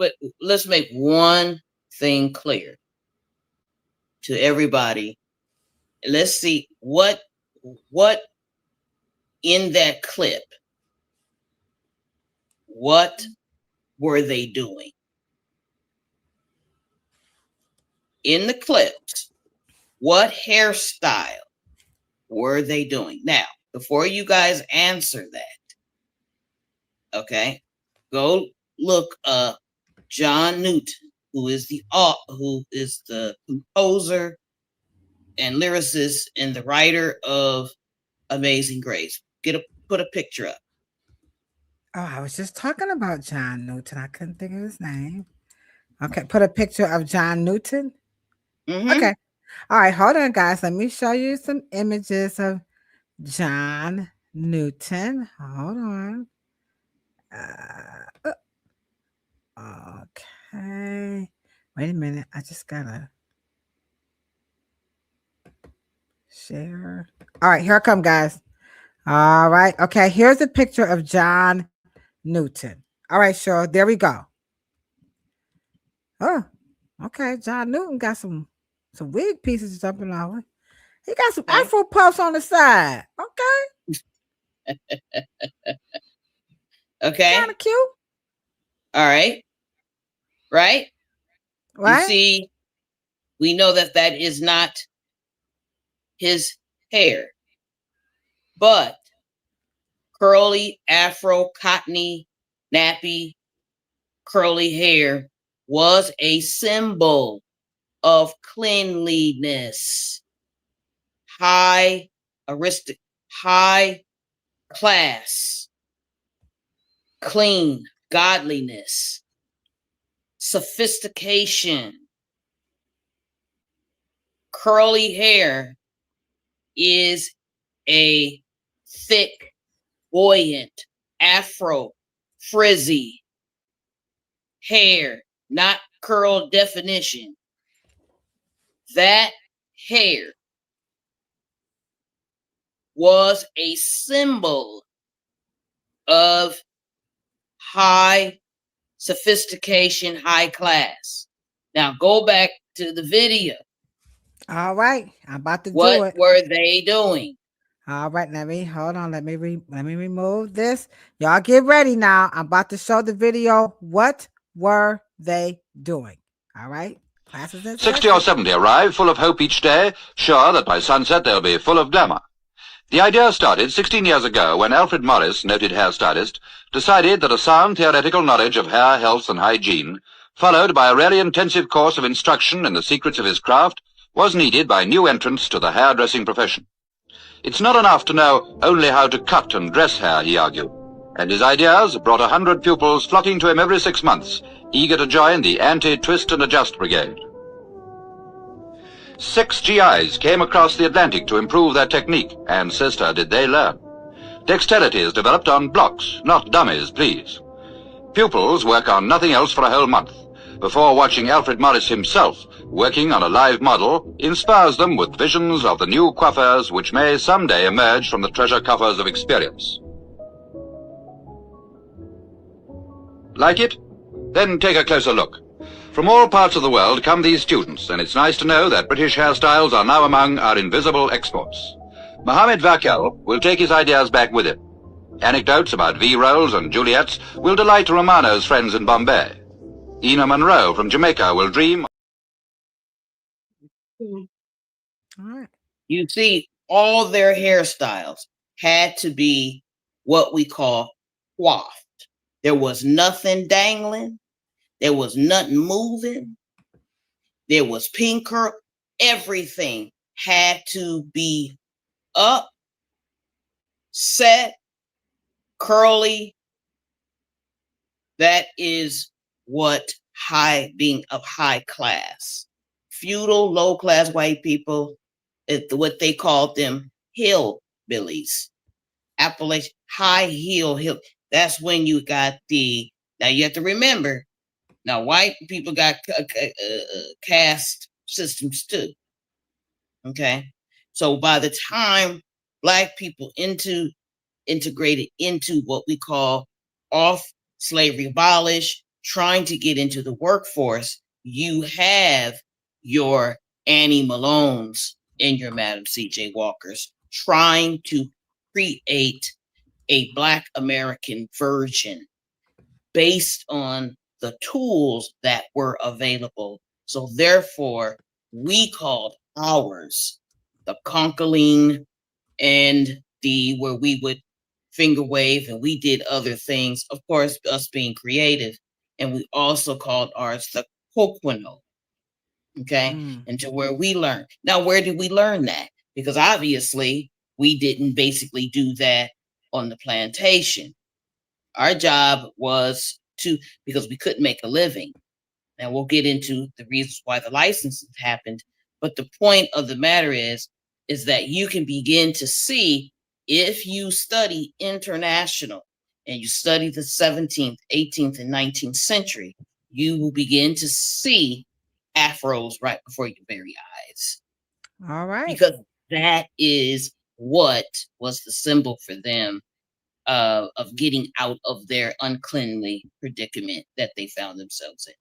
let's make one thing clear to everybody. Let's see what in that clip, what were they doing? In the clips, What hairstyle were they doing? Now, before you guys answer that, okay, go look up John Newton, who is the composer and lyricist and the writer of Amazing Grace. Put a picture up. Oh, I was just talking about John Newton. I couldn't think of his name. Okay, put a picture of John Newton. Mm-hmm. Okay. All right, hold on, guys. Let me show you some images of John Newton. Hold on. Okay. Wait a minute. I just gotta share. All right, here I come, guys. All right. Okay, here's a picture of John Newton. All right, Cheryl. There we go. Oh, okay. John Newton got some wig pieces jumping over. He got some Afro puffs on the side. Okay. Okay. Kind of cute. All right. Right? You see, we know that is not his hair, but curly, Afro, cottony, nappy, curly hair was a symbol of cleanliness, high class, clean, godliness, sophistication. Curly hair is a thick, buoyant, Afro, frizzy hair, not curl definition. That hair was a symbol of high sophistication, high class. Now go back to the video. All right, I'm about to do it. What were they doing? All right, hold on. Let me remove this. Y'all get ready now. I'm about to show the video. What were they doing? All right. Classes in 60 or 70 arrive, full of hope each day, sure that by sunset they'll be full of glamour. The idea started 16 years ago when Alfred Morris, noted hairstylist, decided that a sound theoretical knowledge of hair health and hygiene, followed by a really intensive course of instruction in the secrets of his craft, was needed by new entrants to the hairdressing profession. It's not enough to know only how to cut and dress hair, he argued, and his ideas brought 100 pupils flocking to him every 6 months, eager to join the anti-twist and adjust brigade. 6 GIs came across the Atlantic to improve their technique, and sister, did they learn. Dexterity is developed on blocks, not dummies, please. Pupils work on nothing else for a whole month, before watching Alfred Morris himself, working on a live model, inspires them with visions of the new coiffures which may someday emerge from the treasure coffers of experience. Like it? Then take a closer look. From all parts of the world come these students, and it's nice to know that British hairstyles are now among our invisible exports. Mohammed Vakel will take his ideas back with him. Anecdotes about V-rolls and Juliets will delight Romano's friends in Bombay. Ina Monroe from Jamaica will dream. All right. You see, all their hairstyles had to be what we call coiffed. There was nothing dangling. There was nothing moving. There was pink curl. Everything had to be up, set, curly. That is what being of high class. Feudal, low class white people, what they called them, hillbillies. Appalachian, high heel. That's when you got now you have to remember, now white people got caste systems too. Okay. So by the time black people integrated into what we call off slavery abolished, trying to get into the workforce, you have your Annie Malones and your Madam C.J. Walkers trying to create a Black American version based on the tools that were available. So therefore, we called hours, the conkling and the where we would finger wave, and we did other things, of course, us being creative. And we also called ours the coquino. Okay. And to where we learned. Now, where did we learn that? Because obviously we didn't basically do that on the plantation. Our job was to, because we couldn't make a living. And we'll get into the reasons why the licenses happened. But the point of the matter is that you can begin to see, if you study international and you study the 17th, 18th, and 19th century, you will begin to see afros right before your very eyes. All right. Because that is what was the symbol for them of getting out of their uncleanly predicament that they found themselves in.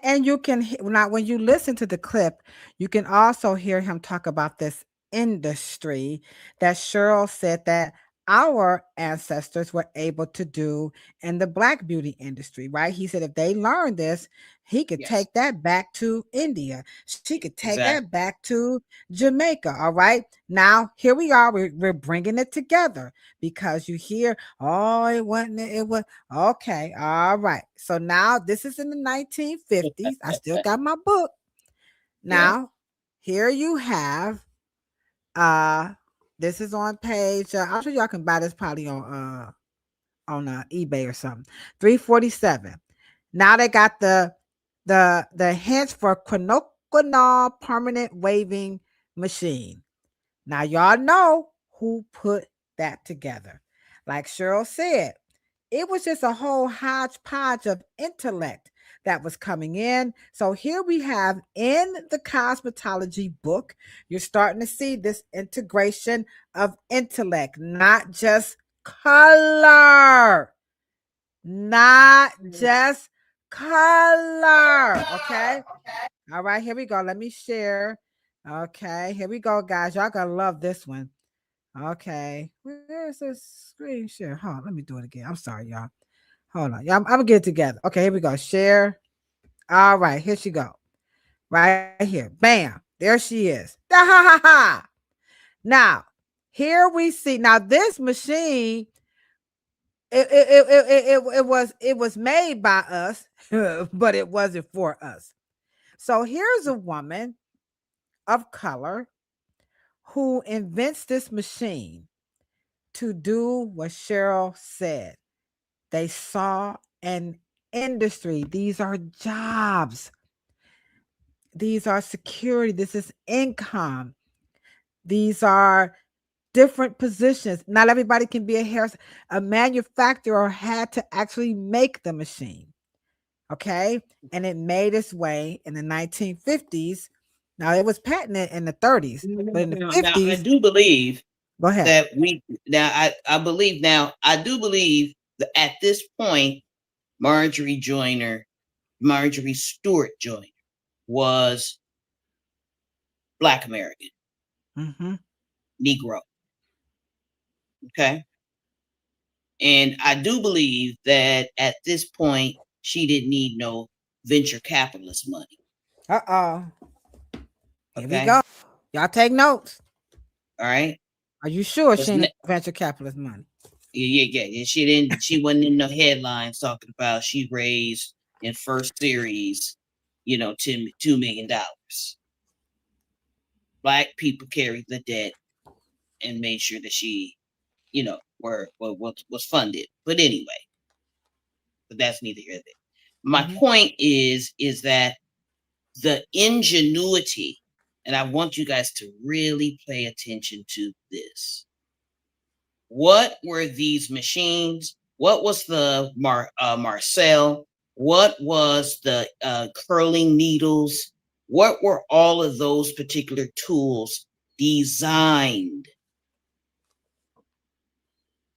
And you can now, when you listen to the clip, you can also hear him talk about this industry that Cheryl said that our ancestors were able to do in the Black beauty industry, right? He said if they learned this, he could take that back to India. She could take that back to Jamaica. All right. Now, here we are. We're bringing it together because you hear, oh, it wasn't, it was, okay. All right. So now this is in the 1950s. I still got my book. Now, here you have, this is on page, I'm sure y'all can buy this probably on eBay or something. 347. Now they got the hints for quinoconol permanent waving machine. Now y'all know who put that together. Like Cheryl said, it was just a whole hodgepodge of intellect that was coming in. So here we have in the cosmetology book, you're starting to see this integration of intellect, not just color, not just color. Okay. All right, here we go. Let me share. Okay, here we go, guys. Y'all gonna love this one. Okay, where's this screen share? Hold on, let me do it again. I'm sorry, y'all. Hold on, y'all. I'm gonna get it together. Okay, here we go. Share. All right, here she go. Right here. Bam. There she is. Ha ha ha. Now, here we see. Now, this machine, it was made by us, but it wasn't for us. So here's a woman of color who invents this machine to do what Cheryl said. They saw an industry. These are jobs. These are security. This is income. These are different positions. Not everybody can be a manufacturer had to actually make the machine. Okay. And it made its way in the 1950s. Now it was patented in the 30s, but in the 50s. Now, I do believe go ahead. That I do believe that at this point, Marjorie Stewart Joyner was Black American, Negro. Okay. And I do believe that at this point, she didn't need no venture capitalist money. Here we go. Y'all take notes. All right. Are you sure she didn't venture capitalist money? Yeah. And she wasn't in the headlines talking about she raised in first series, $2 million. Black people carried the debt and made sure that she, was funded. But anyway, but that's neither here nor there. My point is that the ingenuity, and I want you guys to really pay attention to this. What were these machines? What was the Marcel? What was the curling needles? What were all of those particular tools designed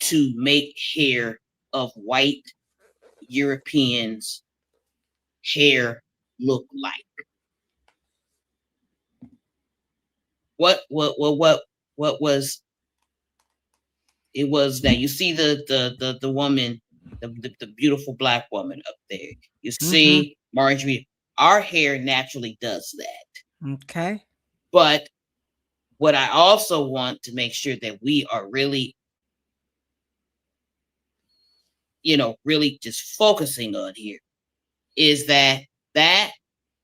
to make hair of white Europeans' hair look like? What was it? Was now you see the woman, the beautiful Black woman up there. You see Marjorie. Our hair naturally does that. Okay. But what I also want to make sure that we are really, really just focusing on here is that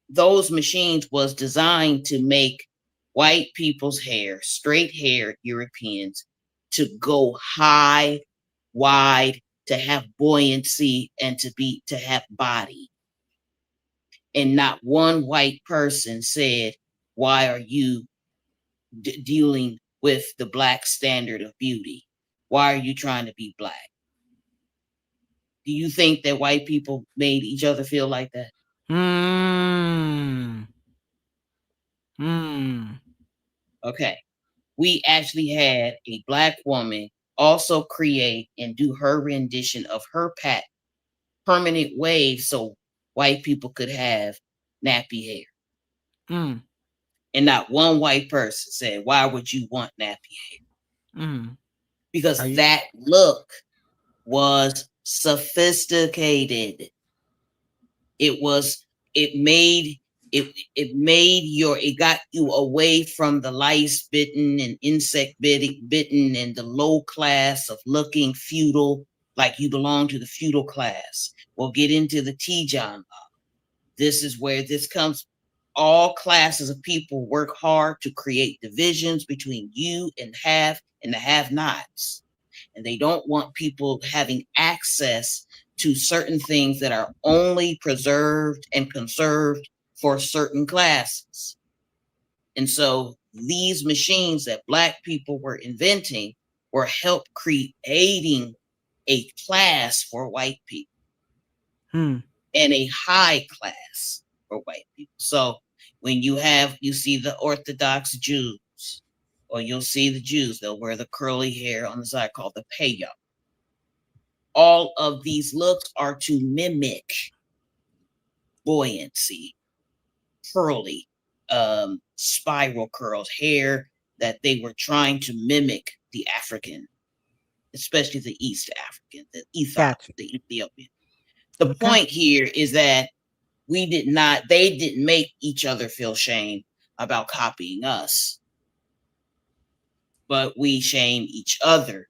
those machines was designed to make white people's hair, straight-haired Europeans, to go high, wide, to have buoyancy, and to have body. And not one white person said, why are you dealing with the Black standard of beauty? Why are you trying to be Black? Do you think that white people made each other feel like that? Okay. We actually had a Black woman also create and do her rendition of her permanent wave so white people could have nappy hair. And not one white person said, why would you want nappy hair? Because that look was sophisticated. It got you away from the lice bitten and insect bitten and the low class of looking feudal, like you belong to the feudal class. We'll get into the T-John law. This is where this comes. All classes of people work hard to create divisions between you and the have-nots. And they don't want people having access to certain things that are only preserved and conserved for certain classes. And so these machines that Black people were inventing were help creating a class for white people and a high class for white people. So when you see the Orthodox Jews, or you'll see the Jews, they'll wear the curly hair on the side called the payot. All of these looks are to mimic buoyancy, curly, spiral curls, hair that they were trying to mimic the African, especially the East African, the Ethiopian. The point here is that they didn't make each other feel shame about copying us, but we shame each other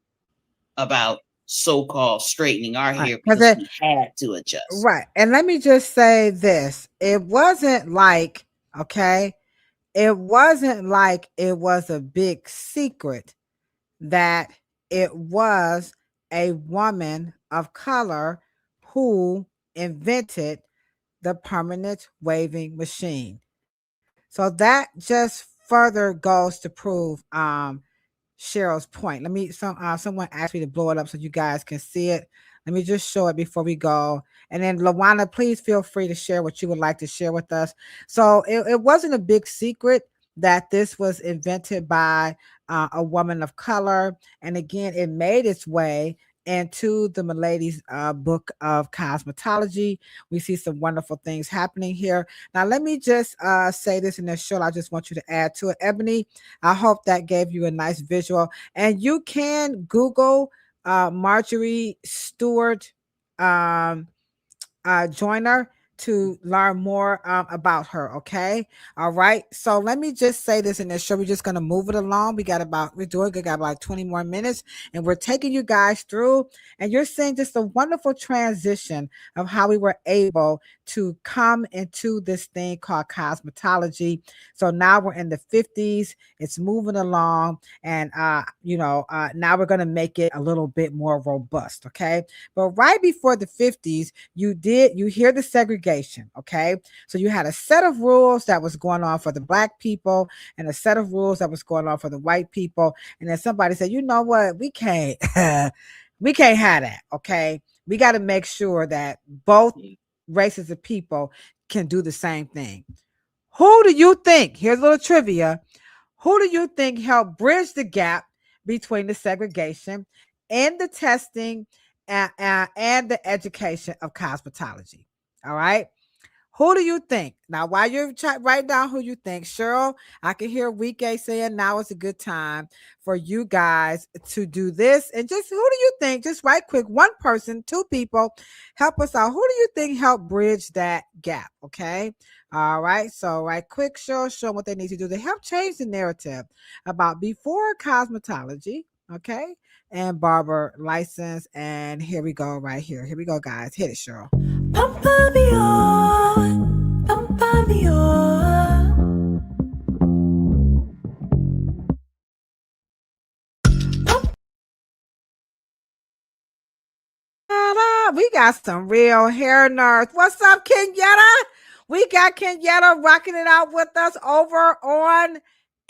about so-called straightening our hair because we had to adjust. Right. And let me just say this. It wasn't like it was a big secret that it was a woman of color who invented the permanent waving machine. So that just further goes to prove Cheryl's point. Someone asked me to blow it up so you guys can see it. Let me just show it before we go. And then LaWanda, please feel free to share what you would like to share with us. So it wasn't a big secret that this was invented by a woman of color. And again, it made its way into the Milady's book of cosmetology. We see some wonderful things happening here. Now, let me just say this in this show. I just want you to add to it. Ebony, I hope that gave you a nice visual. And you can Google Marjorie Stewart Joyner to learn more about her. Okay. All right. So let me just say this in this show. We're just going to move it along. We got about 20 more minutes and we're taking you guys through, and you're seeing just a wonderful transition of how we were able to come into this thing called cosmetology. So now we're in the 50s. It's moving along, and now we're going to make it a little bit more robust. Okay. But right before the 50s, you hear the segregation. Okay. So you had a set of rules that was going on for the Black people and a set of rules that was going on for the white people. And then somebody said, you know what? We can't have that. Okay. We got to make sure that both races of people can do the same thing. Who do you think, here's a little trivia, who do you think helped bridge the gap between the segregation and the testing and the education of cosmetology? All right. Who do you think? Now, while you're write down who you think, Cheryl, I can hear Guech saying now is a good time for you guys to do this. And just who do you think? Just right quick, one person, two people, help us out. Who do you think helped bridge that gap? Okay. All right. So, right quick, show them what they need to do to help change the narrative about before cosmetology. Okay. And barber license. And here we go, right here. Here we go, guys. Hit it, Cheryl. We got some real hair nerds. What's up, Kenyatta? We got Kenyatta rocking it out with us over on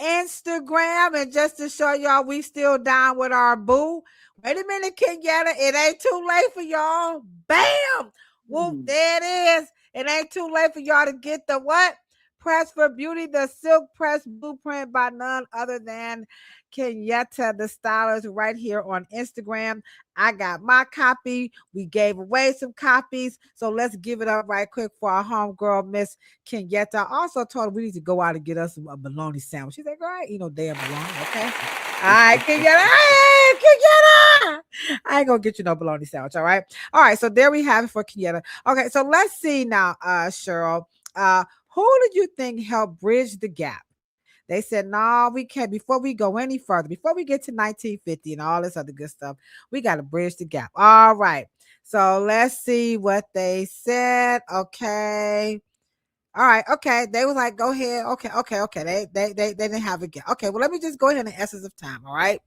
Instagram. And just to show y'all, we still down with our boo. Wait a minute, Kenyatta. It ain't too late for y'all. Bam! Whoop, there it is. It ain't too late for y'all to get the what? Press for Beauty, the silk press blueprint by none other than Kenyatta, the stylist, right here on Instagram. I got my copy. We gave away some copies. So let's give it up right quick for our homegirl, Miss Kenyatta. I also told her we need to go out and get us a bologna sandwich. She's like, all right, damn bologna, okay? All right, Kenyatta. Hey, Kenyatta! I ain't gonna get you no bologna sandwich, all right? All right, so there we have it for Kenyatta. Okay, so let's see now, Cheryl. Who do you think helped bridge the gap? They said, no, we can't. Before we go any further, before we get to 1950 and all this other good stuff, we got to bridge the gap. All right. So let's see what they said. Okay. All right. Okay. They was like, go ahead. Okay. They didn't have a gap. Okay. Well, let me just go ahead in the essence of time. All right.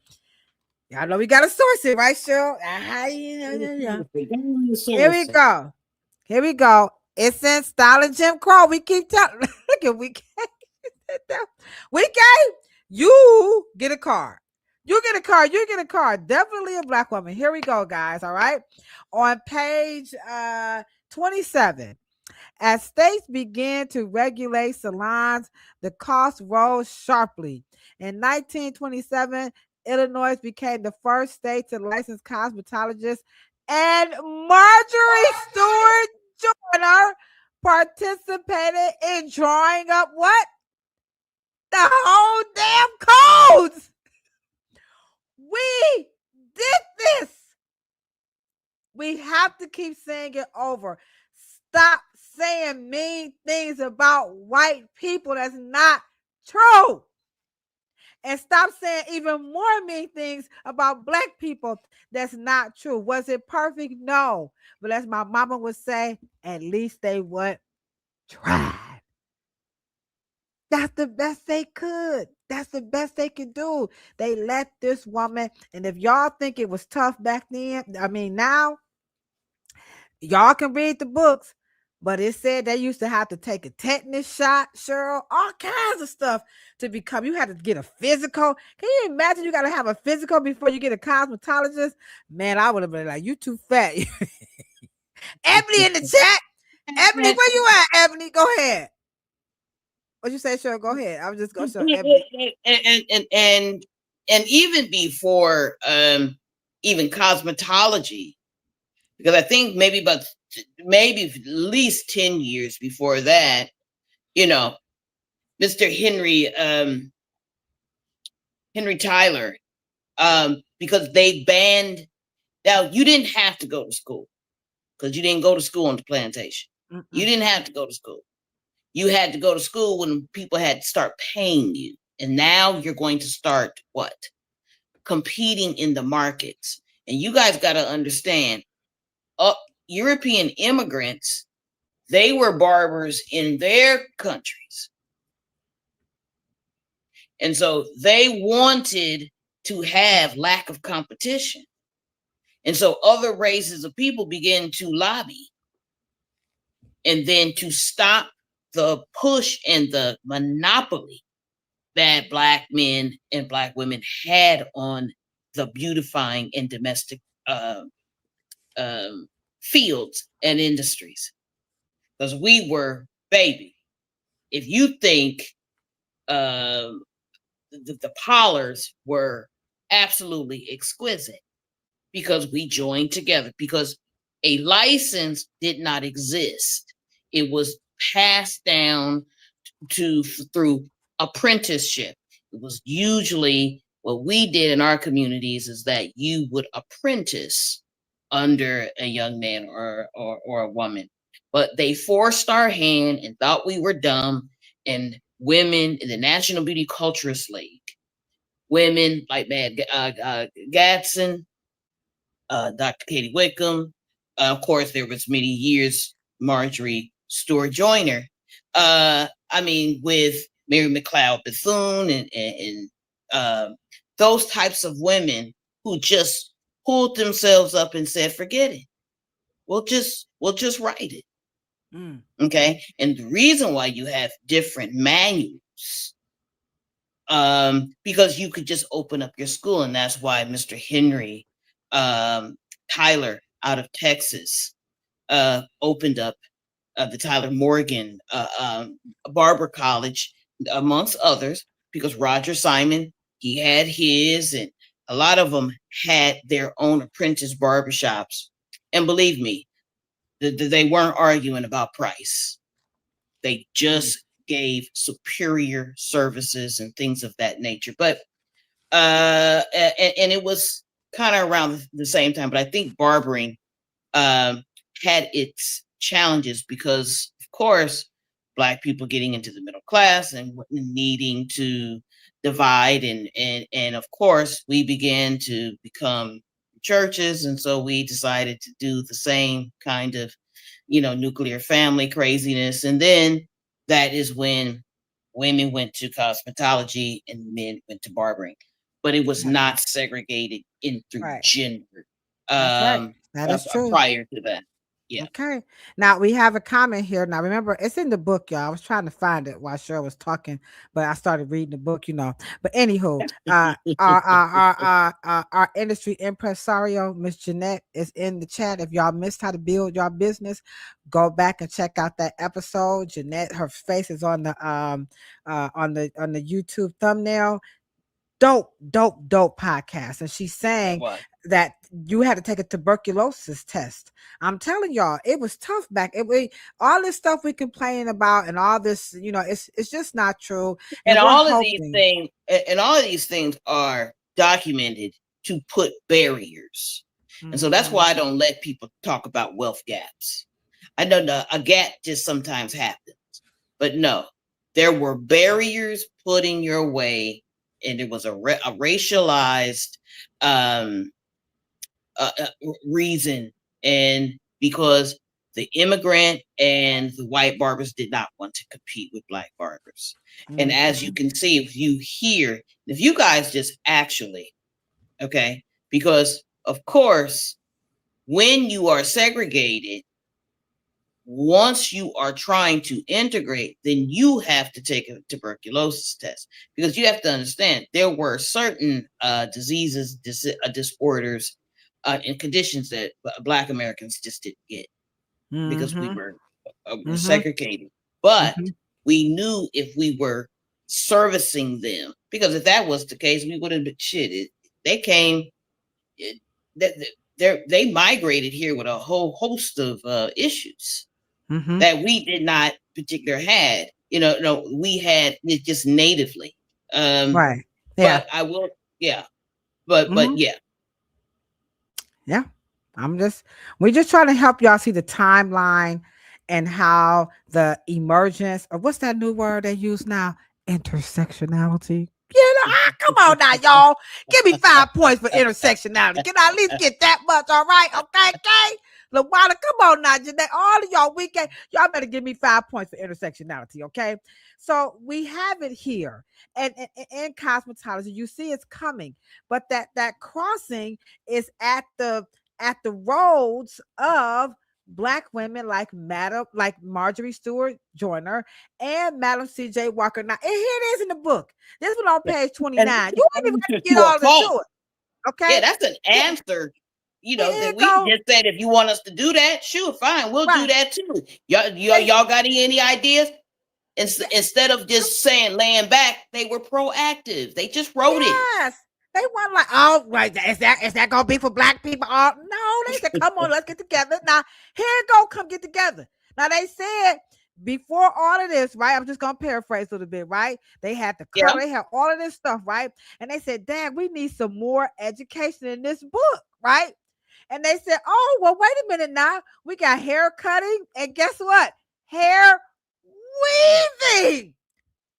Y'all know we got to source it, right, Cheryl? Here we go. It's in Style of Jim Crow. We keep telling. Look at we can't. We gave you get a card. You get a card. Definitely a black woman. Here we go, guys. All right. On page 27, as states began to regulate salons, the cost rose sharply. In 1927, Illinois became the first state to license cosmetologists, and Marjorie Stewart Joyner participated in drawing up what? The whole damn codes. We did this. We have to keep saying it over. Stop saying mean things about white people. That's not true. And stop saying even more mean things about black people. That's not true. Was it perfect? No. But as my mama would say, at least they would try. That's the best they could. That's the best they could do. They let this woman, and if y'all think it was tough back then, I mean, now, y'all can read the books, but it said they used to have to take a tetanus shot, Cheryl, all kinds of stuff to become. You had to get a physical. Can you imagine you got to have a physical before you get a cosmetologist? Man, I would have been like, you too fat. Ebony in the chat. Ebony, where you at, Ebony? Go ahead. What you say, Cheryl? Go ahead. I was just going to show Ebony. And even before even cosmetology, because I think maybe at least 10 years before that, Mr. Henry Tyler, because they banned. Now you didn't have to go to school because you didn't go to school on the plantation. Mm-mm. You didn't have to go to school. You had to go to school when people had to start paying you. And now you're going to start what? Competing in the markets. And you guys got to understand, European immigrants, they were barbers in their countries. And so they wanted to have lack of competition. And so other races of people began to lobby and then to stop the push and the monopoly that black men and black women had on the beautifying and domestic fields and industries. Because we were, baby, if you think the parlors were absolutely exquisite because we joined together, because a license did not exist. It was passed down through apprenticeship. It was usually what we did in our communities is that you would apprentice under a young man or a woman, but they forced our hand and thought we were dumb. And women in the National Beauty Culturist League, women like Mad Gatson, Dr. Katie Wickham, of course, there was many years Marjorie Stewart Joyner. I mean, with Mary McLeod Bethune and those types of women who just pulled themselves up and said, "Forget it. We'll just write it." Okay, and the reason why you have different manuals, because you could just open up your school, and that's why Mr. Henry Tyler out of Texas opened up the Tyler Morgan Barber College, amongst others, because Roger Simon, he had his, and a lot of them had their own apprentice barbershops. And believe me, they weren't arguing about price. They just gave superior services and things of that nature. But and it was kind of around the same time, but I think barbering had its challenges because, of course, Black people getting into the middle class and needing to divide, and of course, we began to become churches, and so we decided to do the same kind of, nuclear family craziness. And then that is when women went to cosmetology and men went to barbering, but it was not segregated in through gender. That is true. Prior to that. Yeah. Okay. Now we have a comment here. Now remember, it's in the book, y'all. I was trying to find it while Cheryl was talking, but I started reading the book, But anywho, our industry impresario, Miss Jeanette, is in the chat. If y'all missed how to build your business, go back and check out that episode. Jeanette, her face is on the YouTube thumbnail. Dope podcast, and she's saying that you had to take a tuberculosis test. I'm telling y'all, it was tough back. All this stuff we complain about, and all this, it's just not true. And all of these things are documented to put barriers, and so that's why I don't let people talk about wealth gaps. I know a gap just sometimes happens, but no, there were barriers put in your way. And it was a racialized reason, and because the immigrant and the white barbers did not want to compete with Black barbers. And as you can see, if you guys just actually, okay, because of course, when you are segregated, once you are trying to integrate, then you have to take a tuberculosis test, because you have to understand there were certain diseases, disorders, and conditions that Black Americans just didn't get because we were segregated. But we knew if we were servicing them, because if that was the case, we would have been shit. They came, they migrated here with a whole host of issues. That we did not particularly had, we had it just natively. Right. Yeah. But I will, yeah. But yeah. Yeah. We're just trying to help y'all see the timeline and how the emergence of what's that new word they use now? Intersectionality. Come on now, y'all. Give me 5 points for intersectionality. Can I at least get that much? All right. Okay. LaWanda, come on now, Jeanette. All of y'all weekend, y'all better give me 5 points for intersectionality, okay? So we have it here, and in cosmetology, you see it's coming, but that crossing is at the roads of Black women like Marjorie Stewart Joyner and Madam C.J. Walker. Now, and here it is in the book. This one on page 29. You ain't even got to get all into it, okay? Yeah, that's an answer. That we just said, if you want us to do that, sure, fine, we'll do that too. Y'all got any ideas? Instead of just laying back, they were proactive. They just wrote it. They weren't like, oh, right, is that gonna be for Black people? No, they said, come on, let's get together. Now, here it go, come get together. Now they said before all of this, right? I'm just gonna paraphrase a little bit, right? They had the Yeah. color, they had all of this stuff, right? And they said, Dad, we need some more education in this book, right? And they said, oh, well, wait a minute now. We got hair cutting, and guess what? Hair weaving.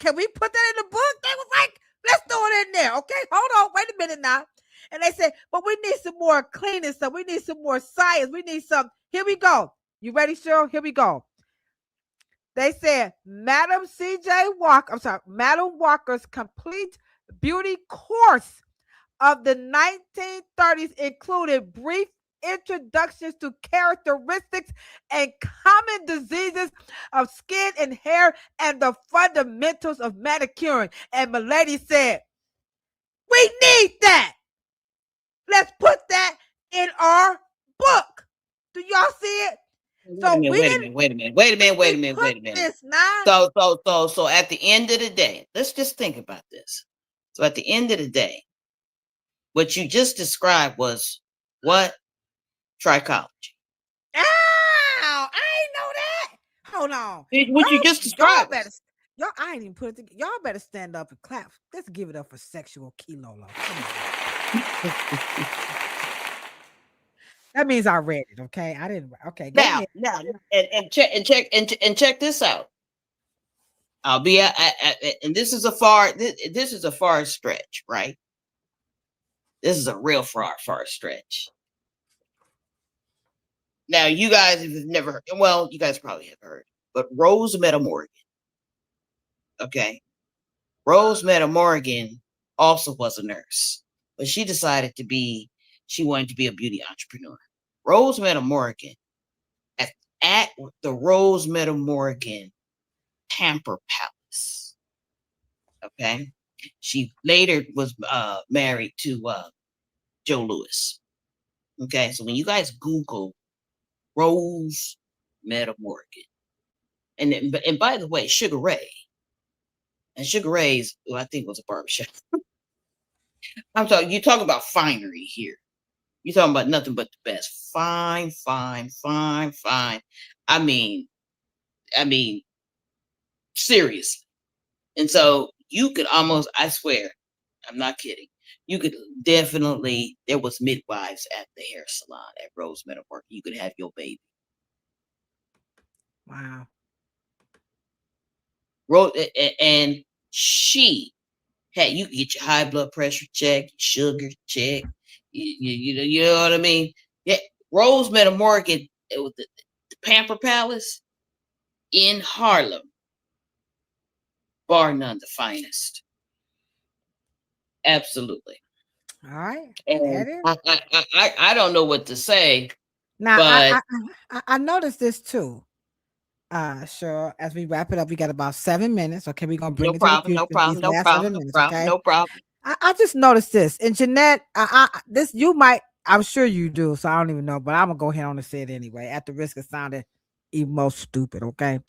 Can we put that in the book? They was like, let's throw it in there. Okay, hold on, wait a minute now. And they said, but we need some more cleaning stuff. We need some more science. We need some. Here we go. You ready, Cheryl? Here we go. They said, Madam Walker's complete beauty course of the 1930s included brief introductions to characteristics and common diseases of skin and hair and the fundamentals of manicuring. And Milady said, we need that. Let's put that in our book. Do y'all see it? So wait a minute. This now. So at the end of the day, let's just think about this. So at the end of the day, what you just described was what? Trichology. Ow! I ain't know that. Hold on. What you just described. Y'all, I ain't even put it together. Y'all better stand up and clap. Let's give it up for sexual Kilolo. That means I read it. Okay, I didn't. Okay, now, and check this out. I'll be and this is a far stretch, right? This is a real far stretch. Now, you guys have never heard, well, you guys probably have heard, but Rose Morgan. Okay. Rose Morgan also was a nurse, but she wanted to be a beauty entrepreneur. Rose Morgan at the Rose Morgan Pamper Palace. Okay. She later was married to Joe Louis. Okay. So when you guys Google Rose Morgan, and by the way, Sugar Ray, and Sugar Ray's, well, I think was a barbershop. You talk about finery here. You're talking about nothing but the best. Fine. I mean, seriously. And so you could almost, I swear, I'm not kidding. You could definitely, there was midwives at the hair salon at Rose Morgan. You could have your baby. Wow. And she had, you could get your high blood pressure check, sugar check. You know what I mean? Yeah, Rose Morgan, it was the Pamper Palace in Harlem, bar none, the finest. Absolutely. All right. And I don't know what to say. Now, but I noticed this too. Cheryl, as we wrap it up, we got about 7 minutes. Okay, we're gonna bring it to the future. No problem. I just noticed this, and Jeanette, this you might, I'm sure you do, so I don't even know, but I'm gonna go ahead on and say it anyway, at the risk of sounding even more stupid. Okay,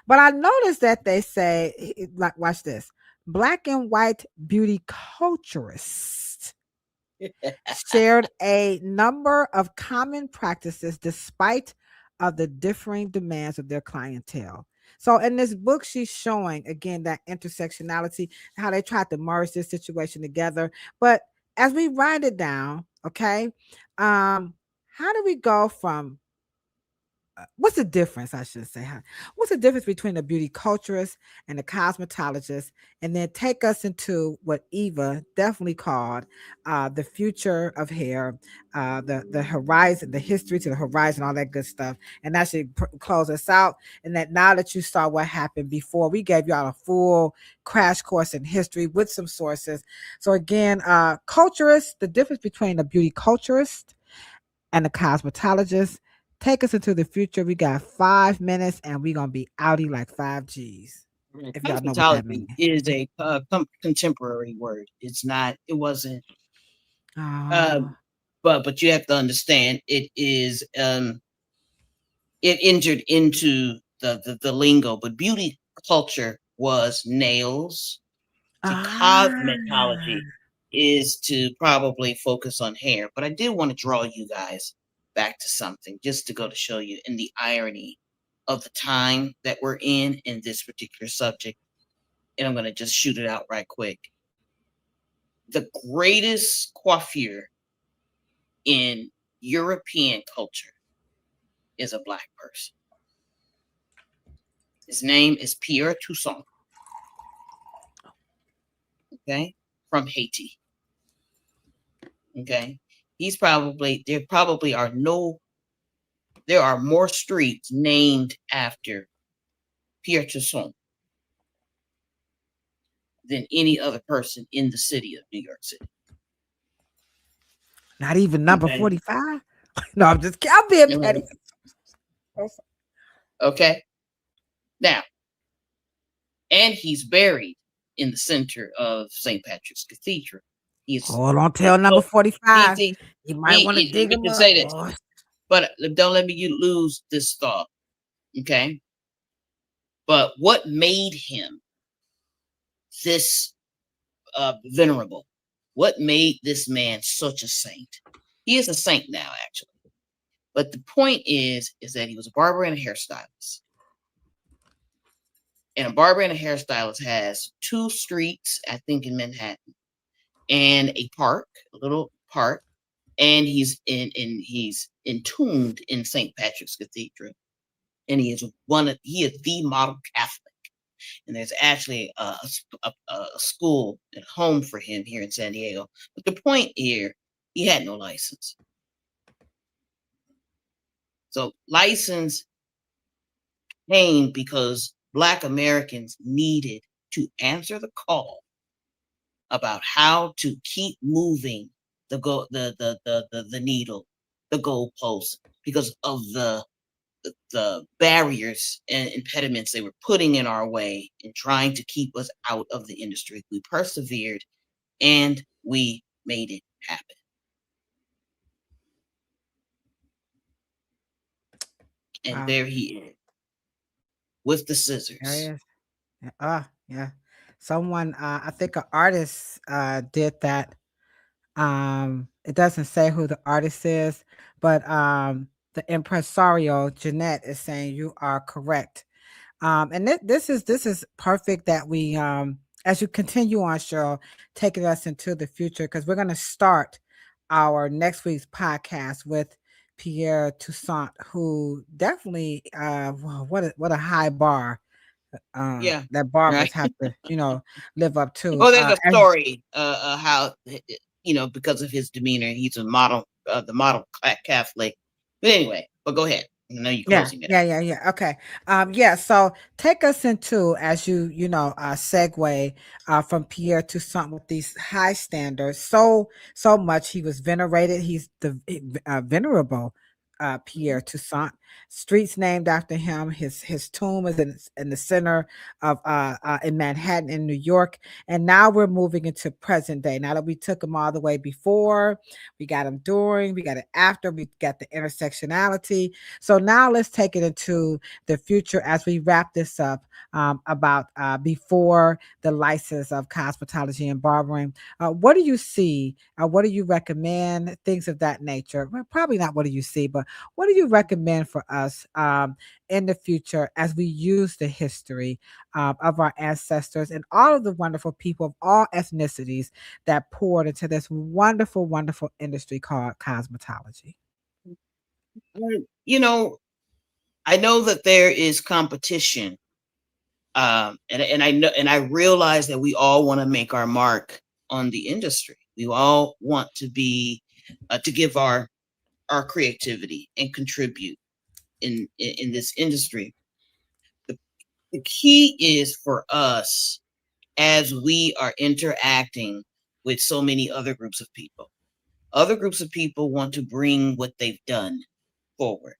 but I noticed that they say, like, watch this, black and white beauty culturists shared a number of common practices despite of the differing demands of their clientele. So in this book, she's showing again that intersectionality, how they tried to merge this situation together. But as we write it down, okay, how do we go from what's the difference? I should say, what's the difference between the beauty culturist and the cosmetologist, and then take us into what Eva definitely called the future of hair, the horizon, the history to the horizon, all that good stuff. And that should close us out. And that now that you saw what happened before, we gave y'all a full crash course in history with some sources. So again, culturist, the difference between the beauty culturist and the cosmetologist. Take us into the future. We got 5 minutes, and we're gonna be outie like 5Gs. If y'all know what that means. Is a contemporary word. It's not. It wasn't. But you have to understand it is. It entered into the lingo. But beauty culture was nails. To cosmetology is to probably focus on hair. But I did want to draw you guys back to something just to go to show you in the irony of the time that we're in this particular subject, and I'm going to just shoot it out right quick. The greatest coiffure in European culture is a Black person. His name is Pierre Toussaint. Okay, from Haiti. Okay, there are more streets named after Pierre Toussaint than any other person in the city of New York City. Not even number 45? No, I'm being petty. Okay. Now, and he's buried in the center of St. Patrick's Cathedral. Don't tell number 45. You might want to dig him up. Say that. But don't let me lose this thought. Okay. But what made him this venerable? What made this man such a saint? He is a saint now, actually. But the point is that he was a barber and a hairstylist. And a barber and a hairstylist has 2 streets, I think, in Manhattan, and a park, a little park, and he's entombed in St. Patrick's Cathedral. And he is the model Catholic. And there's actually a school and home for him here in San Diego. But the point here, he had no license. So license came because Black Americans needed to answer the call about how to keep moving the needle, the goalpost, because of the barriers and impediments they were putting in our way and trying to keep us out of the industry. We persevered and we made it happen. And there he is with the scissors. There he is. Yeah. Someone, I think an artist did that. It doesn't say who the artist is, but the impresario Jeanette is saying you are correct. And this is perfect that we as you continue on, Cheryl, taking us into the future, because we're going to start our next week's podcast with Pierre Toussaint, who definitely what a high bar that barbers have to live up to. Well, there's a story how because of his demeanor, he's a model, the model Catholic. But anyway, go ahead. I know you're closing it. Yeah. Okay. So take us into, as you segue from Pierre Toussaint with these high standards. So much he was venerated. He's the venerable Pierre Toussaint. Streets named after him. His tomb is in the center of in Manhattan in New York. And now we're moving into present day. Now that we took him all the way before, we got him during, we got it after, we got the intersectionality. So now let's take it into the future as we wrap this up about before the license of cosmetology and barbering. What do you see? What do you recommend? Things of that nature. Well, probably not what do you see, but what do you recommend for us in the future as we use the history of our ancestors and all of the wonderful people of all ethnicities that poured into this wonderful, wonderful industry called cosmetology? I know that there is competition, and I know, and I realize that we all want to make our mark on the industry. We all want to be to give our creativity and contribute in this industry. The key is for us, as we are interacting with so many other groups of people. Other groups of people want to bring what they've done forward.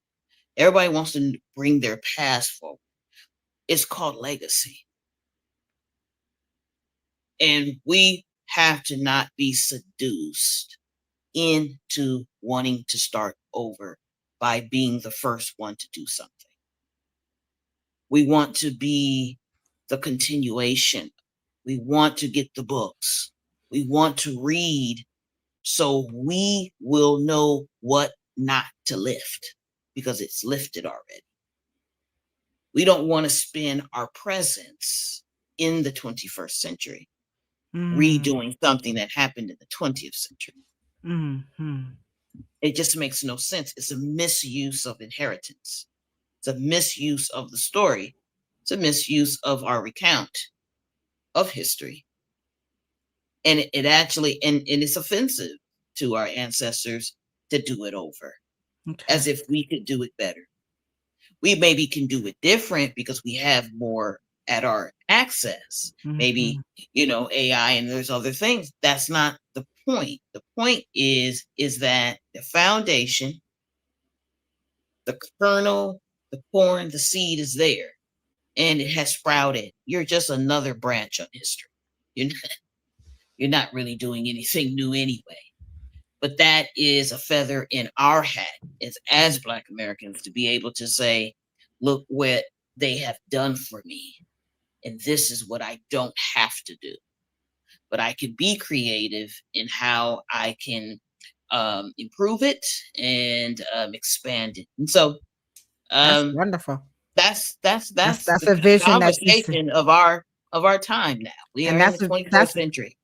Everybody wants to bring their past forward. It's called legacy. And we have to not be seduced into wanting to start over by being the first one to do something. We want to be the continuation. We want to get the books. We want to read so we will know what not to lift, because it's lifted already. We don't want to spend our presence in the 21st century redoing something that happened in the 20th century. It just makes no sense. It's a misuse of inheritance. It's a misuse of the story. It's a misuse of our recount of history. And it actually, and it's offensive to our ancestors to do it over, as if we could do it better. We maybe can do it different because we have more at our access. Maybe, AI and there's other things. That's not the point. The point is that the foundation, the kernel, the corn, the seed is there, and it has sprouted. You're just another branch of history. You're not really doing anything new anyway. But that is a feather in our hat as Black Americans to be able to say, look what they have done for me. And this is what I don't have to do. But I can be creative in how I can improve it and expand it. And so that's wonderful. That's a vision conversation of our time now. We are in the 21st century.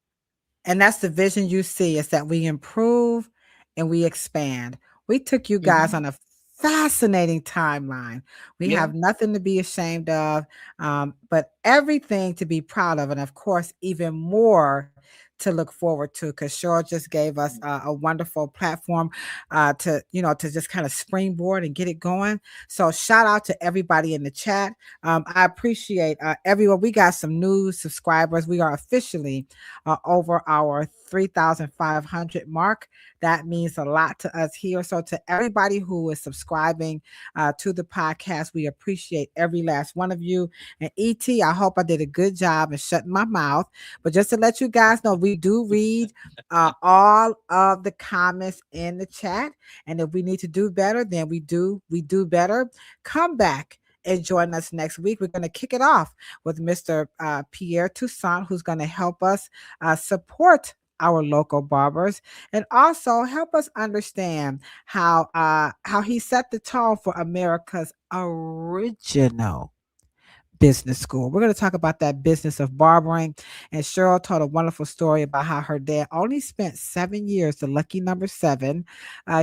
And that's the vision you see, is that we improve and we expand. We took you guys on a fascinating timeline. We have nothing to be ashamed of, but everything to be proud of. And of course, even more to look forward to, because Cheryl just gave us a wonderful platform to just kind of springboard and get it going. So shout out to everybody in the chat. I appreciate everyone. We got some new subscribers. We are officially over our 3,500 mark. That means a lot to us here. So to everybody who is subscribing to the podcast, we appreciate every last one of you. And ET, I hope I did a good job in shutting my mouth. But just to let you guys know, we do read all of the comments in the chat. And if we need to do better, then we do better. Come back and join us next week. We're going to kick it off with Mr. Pierre Toussaint, who's going to help us support our local barbers and also help us understand how he set the tone for America's original business school. We're going to talk about that business of barbering. And Cheryl told a wonderful story about how her dad only spent 7 years, the lucky number 7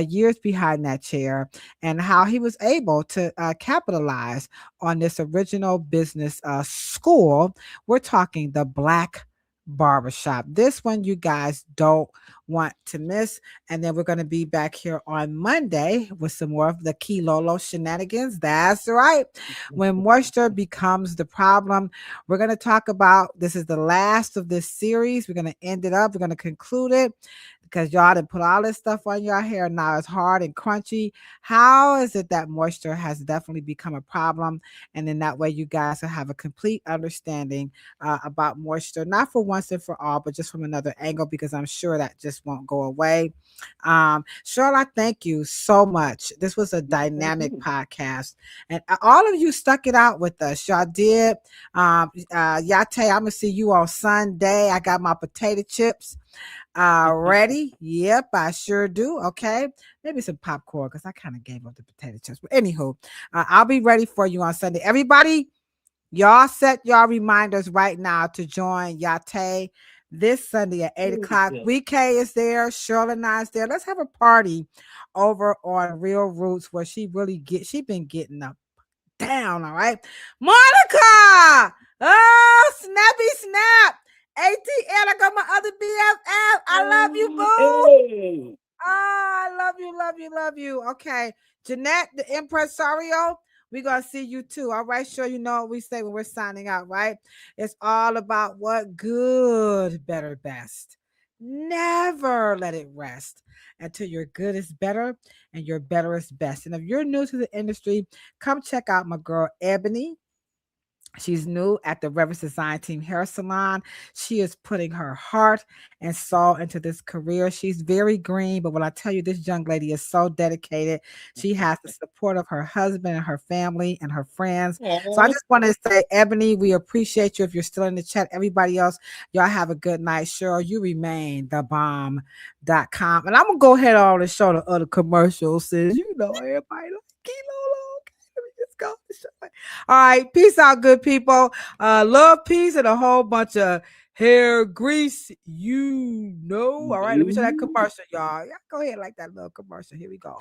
years behind that chair, and how he was able to capitalize on this original business school. We're talking the Black Barbershop. This one you guys don't want to miss. And then we're going to be back here on Monday with some more of the Kilolo shenanigans. That's right. When moisture becomes the problem, we're going to talk about, this is the last of this series. We're going to end it up. We're going to conclude it because y'all didn't put all this stuff on your hair. Now it's hard and crunchy. How is it that moisture has definitely become a problem? And in that way, you guys will have a complete understanding about moisture, not for once and for all, but just from another angle, because I'm sure that just won't go away. Cheryl, I thank you so much. This was a dynamic podcast, and all of you stuck it out with us. Y'all did. Yate, I'm gonna see you on Sunday. I got my potato chips ready. Yep, I sure do. Okay, maybe some popcorn because I kind of gave up the potato chips. But anywho, I'll be ready for you on Sunday. Everybody, y'all set y'all reminders right now to join Yate this Sunday at 8 o'clock. Guech is there. Cheryl and I is there. Let's have a party over on Real Roots where she been getting up down. All right, Monica. Oh, snappy snap. ATL, I got my other BFF. I love you, boo. Hey. Oh, I love you. Okay, Jeanette, the impresario, we're going to see you too. All right, sure, you know what we say when we're signing out, right? It's all about what good, better, best. Never let it rest until your good is better and your better is best. And if you're new to the industry, come check out my girl, Ebony. She's new at the Reverence Design Team Hair Salon. She is putting her heart and soul into this career. She's very green, but when I tell you, this young lady is so dedicated. She has the support of her husband and her family and her friends. So I just want to say, Ebony, we appreciate you. If you're still in the chat, everybody else, y'all have a good night. Cheryl, you remain thebomb.com. And I'm going to go ahead on and show the other commercials since, everybody like Kilo. go. All right. Peace out, good people. Love, peace, and a whole bunch of hair grease. All right. Let me show that commercial, y'all. Y'all go ahead like that little commercial. Here we go.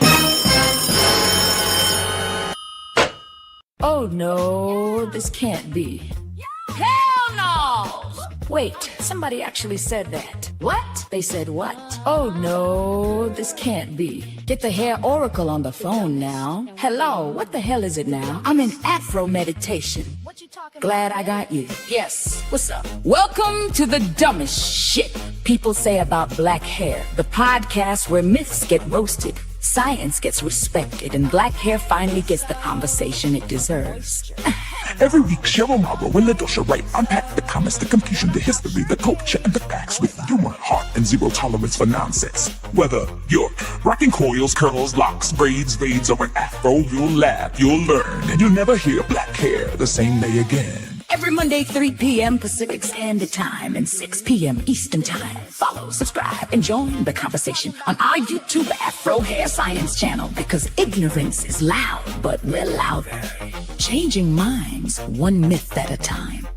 Oh no, this can't be. Hell no! Wait, somebody actually said that. What? They said what? Oh no, this can't be. Get the hair oracle on the phone now. Hello, what the hell is it now? I'm in Afro meditation. What you talking Glad I got you. Yes, what's up? Welcome to the dumbest shit people say about black hair. The podcast where myths get roasted, science gets respected, and black hair finally gets the conversation it deserves. Every week, Cheryl, Morrow, and Ladosha Wright unpack the comments, the confusion, the history, the culture, and the facts with humor, heart, and zero tolerance for nonsense. Whether you're rocking coils, curls, locks, braids, or an afro, you'll laugh, you'll learn, and you'll never hear black hair the same day again. Every Monday, 3 p.m. Pacific Standard Time and 6 p.m. Eastern Time. Follow, subscribe, and join the conversation on our YouTube Afro Hair Science channel, because ignorance is loud, but we're louder. Changing minds one myth at a time.